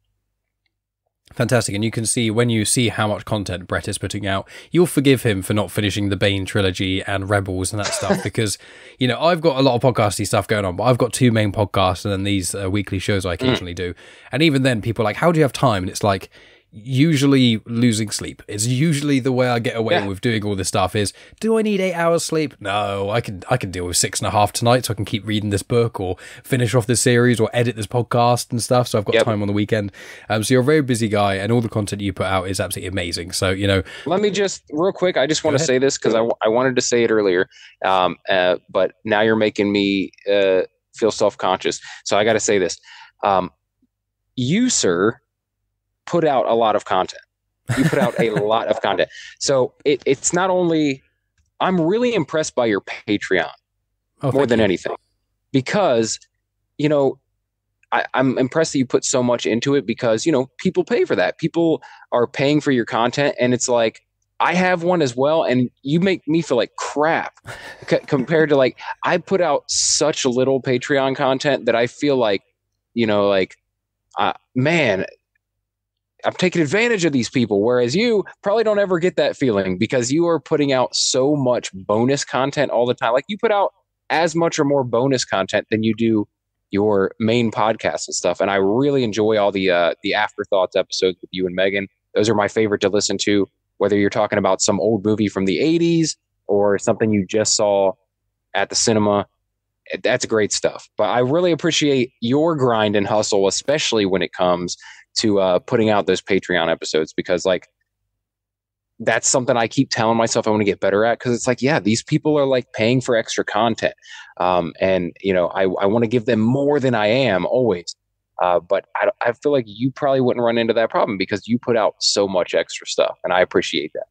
Fantastic. And you can see, when you see how much content Brett is putting out, you'll forgive him for not finishing the Bane trilogy and Rebels and that stuff, because, you know, I've got a lot of podcasty stuff going on, but I've got 2 main podcasts and then these weekly shows I occasionally do. And even then people are like, how do you have time? And it's like, usually losing sleep. It's usually the way I get away with doing all this stuff is, do I need 8 hours sleep? No, I can deal with 6.5 tonight, so I can keep reading this book or finish off this series or edit this podcast and stuff. So I've got time on the weekend. So you're a very busy guy, and all the content you put out is absolutely amazing. So, you know, let me just real quick, I just want to say this because I wanted to say it earlier, but now you're making me feel self-conscious. So I got to say this. You, sir, put out a lot of content. You put out a lot of content. So it's not only, I'm really impressed by your Patreon more than anything, because, you know, I'm impressed that you put so much into it, because, you know, people pay for that. People are paying for your content, and it's like, I have one as well, and you make me feel like crap compared to, like, I put out such little Patreon content that I feel like, you know, like, man, I'm taking advantage of these people, whereas you probably don't ever get that feeling, because you are putting out so much bonus content all the time. Like, you put out as much or more bonus content than you do your main podcast and stuff. And I really enjoy all the afterthoughts episodes with you and Megan. Those are my favorite to listen to, whether you're talking about some old movie from the 80s or something you just saw at the cinema. That's great stuff. But I really appreciate your grind and hustle, especially when it comes to putting out those Patreon episodes, because, like, that's something I keep telling myself I want to get better at, because it's like, yeah, these people are like paying for extra content. And, you know, I want to give them more than I am always. But I feel like you probably wouldn't run into that problem because you put out so much extra stuff, and I appreciate that.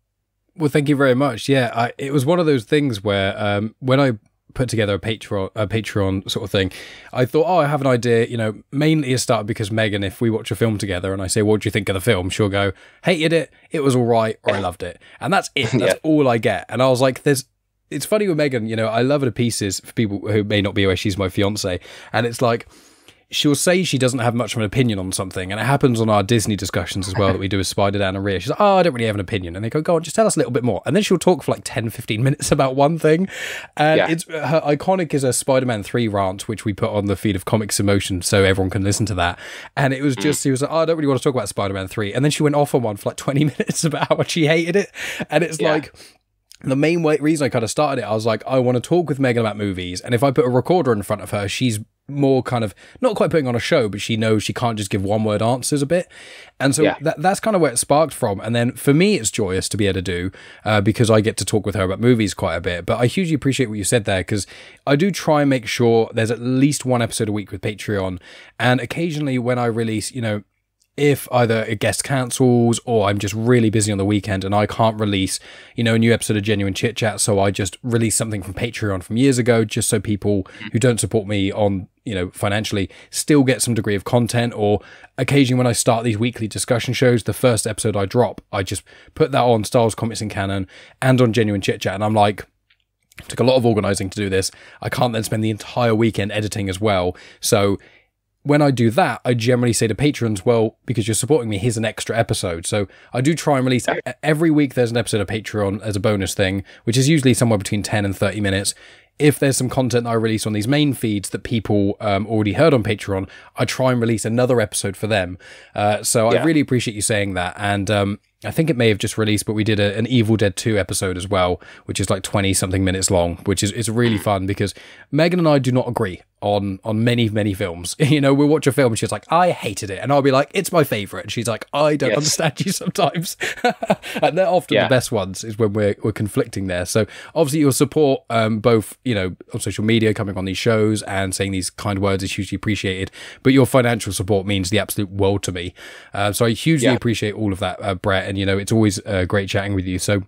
Well, thank you very much. Yeah, it was one of those things where when I put together a Patreon sort of thing, I thought, I have an idea, mainly it started because Megan, if we watch a film together and I say, what do you think of the film? She'll go, hated it was all right, or I loved it. And that's it. That's all I get. And I was like, it's funny with Megan, I love her to pieces for people who may not be aware, she's my fiance. And it's like, she'll say she doesn't have much of an opinion on something, and it happens on our Disney discussions as well that we do with Spider-Dan and Rhea. She's like, I don't really have an opinion. And they go on, just tell us a little bit more. And then she'll talk for like 10, 15 minutes about one thing. And it's her iconic is a Spider-Man 3 rant, which we put on the feed of Comics Emotion so everyone can listen to that. And it was just, she was like, I don't really want to talk about Spider-Man 3. And then she went off on one for like 20 minutes about how much she hated it. And it's like, the main reason I kind of started it, I was like, I want to talk with Megan about movies. And if I put a recorder in front of her, she's more kind of not quite putting on a show, but she knows she can't just give one word answers a bit. And so that's kind of where it sparked from. And then for me, it's joyous to be able to do because I get to talk with her about movies quite a bit. But I hugely appreciate what you said there, because I do try and make sure there's at least one episode a week with Patreon. And occasionally when I release, if either a guest cancels or I'm just really busy on the weekend and I can't release, a new episode of Genuine Chit Chat, so I just release something from Patreon from years ago, just so people who don't support me on, financially still get some degree of content. Or occasionally when I start these weekly discussion shows, the first episode I drop, I just put that on Star Wars Comics and Canon and on Genuine Chit Chat. And I'm like, it took a lot of organizing to do this. I can't then spend the entire weekend editing as well. So when I do that, I generally say to patrons, well, because you're supporting me, here's an extra episode. So I do try and release every week. There's an episode of Patreon as a bonus thing, which is usually somewhere between 10 and 30 minutes. If there's some content that I release on these main feeds that people already heard on Patreon, I try and release another episode for them. So I really appreciate you saying that. And I think it may have just released, but we did an Evil Dead 2 episode as well, which is like 20 something minutes long, which is really fun because Megan and I do not agree on many, many films. We'll watch a film and she's like, I hated it. And I'll be like, it's my favorite. And she's like, I don't understand you sometimes. And they're often the best ones is when we're conflicting there. So obviously your support, both, on social media, coming on these shows and saying these kind words is hugely appreciated. But your financial support means the absolute world to me. So I hugely appreciate all of that, Brett. And, it's always great chatting with you. So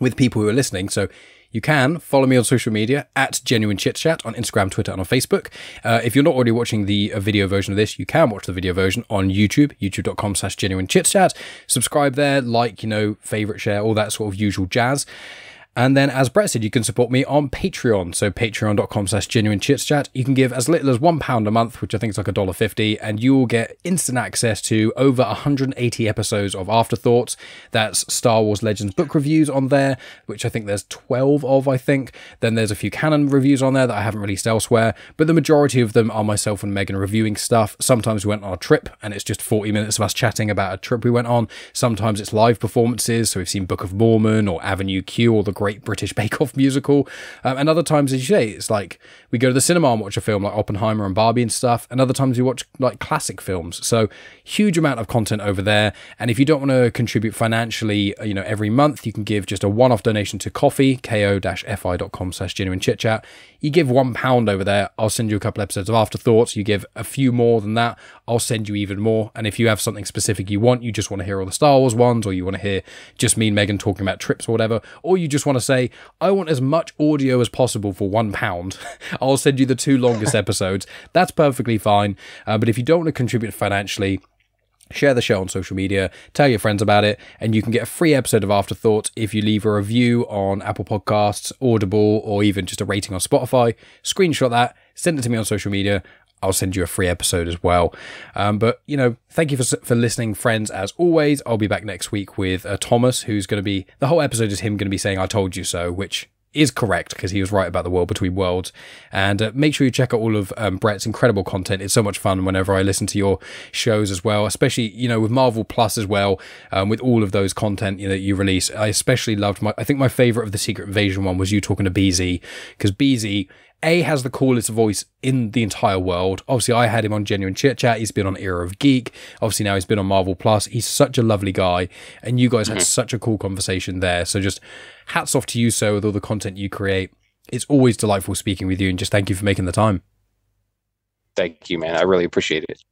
with people who are listening, so you can follow me on social media at Genuine Chit Chat on Instagram, Twitter, and on Facebook. If you're not already watching the video version of this, you can watch the video version on YouTube, youtube.com/Genuine Chit Chat. Subscribe there, like, favorite, share, all that sort of usual jazz. And then, as Brett said, you can support me on Patreon. So patreon.com/Genuine Chit Chat. You can give as little as £1 a month, which I think is like $1.50, and you will get instant access to over 180 episodes of Afterthoughts. That's Star Wars Legends book reviews on there, which I think there's 12 of, I think. Then there's a few canon reviews on there that I haven't released elsewhere, but the majority of them are myself and Megan reviewing stuff. Sometimes we went on a trip, and it's just 40 minutes of us chatting about a trip we went on. Sometimes it's live performances, so we've seen Book of Mormon or Avenue Q or the Great British Bake Off musical. And other times, as you say, it's like we go to the cinema and watch a film like Oppenheimer and Barbie and stuff. And other times we watch like classic films. So huge amount of content over there. And if you don't want to contribute financially, every month, you can give just a one-off donation to Ko-fi, ko-fi.com/Genuine Chit Chat. You give £1 over there, I'll send you a couple episodes of Afterthoughts. You give a few more than that, I'll send you even more. And if you have something specific you want, you just want to hear all the Star Wars ones, or you want to hear just me and Megan talking about trips or whatever, or you just want to say, I want as much audio as possible for £1, I'll send you the 2 longest episodes. That's perfectly fine. But if you don't want to contribute financially, share the show on social media, tell your friends about it, and you can get a free episode of Afterthoughts if you leave a review on Apple Podcasts, Audible, or even just a rating on Spotify. Screenshot that, send it to me on social media. I'll send you a free episode as well. But, thank you for listening, friends, as always. I'll be back next week with Thomas, who's going to be, the whole episode is him going to be saying, I told you so, which is correct because he was right about the world between worlds. And make sure you check out all of Brett's incredible content. It's so much fun whenever I listen to your shows as well, especially with Marvel Plus as well, with all of those content that you release. I especially loved I think my favorite of the Secret Invasion one was you talking to BZ, because BZ has the coolest voice in the entire world. Obviously, I had him on Genuine Chit Chat. He's been on Era of Geek. Obviously, now he's been on Marvel Plus. He's such a lovely guy, and you guys had such a cool conversation there. So just hats off to you, sir, with all the content you create. It's always delightful speaking with you, and just thank you for making the time. Thank you, man. I really appreciate it.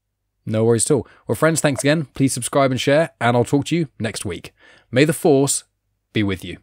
No worries at all. Well, friends, thanks again. Please subscribe and share, and I'll talk to you next week. May the Force be with you.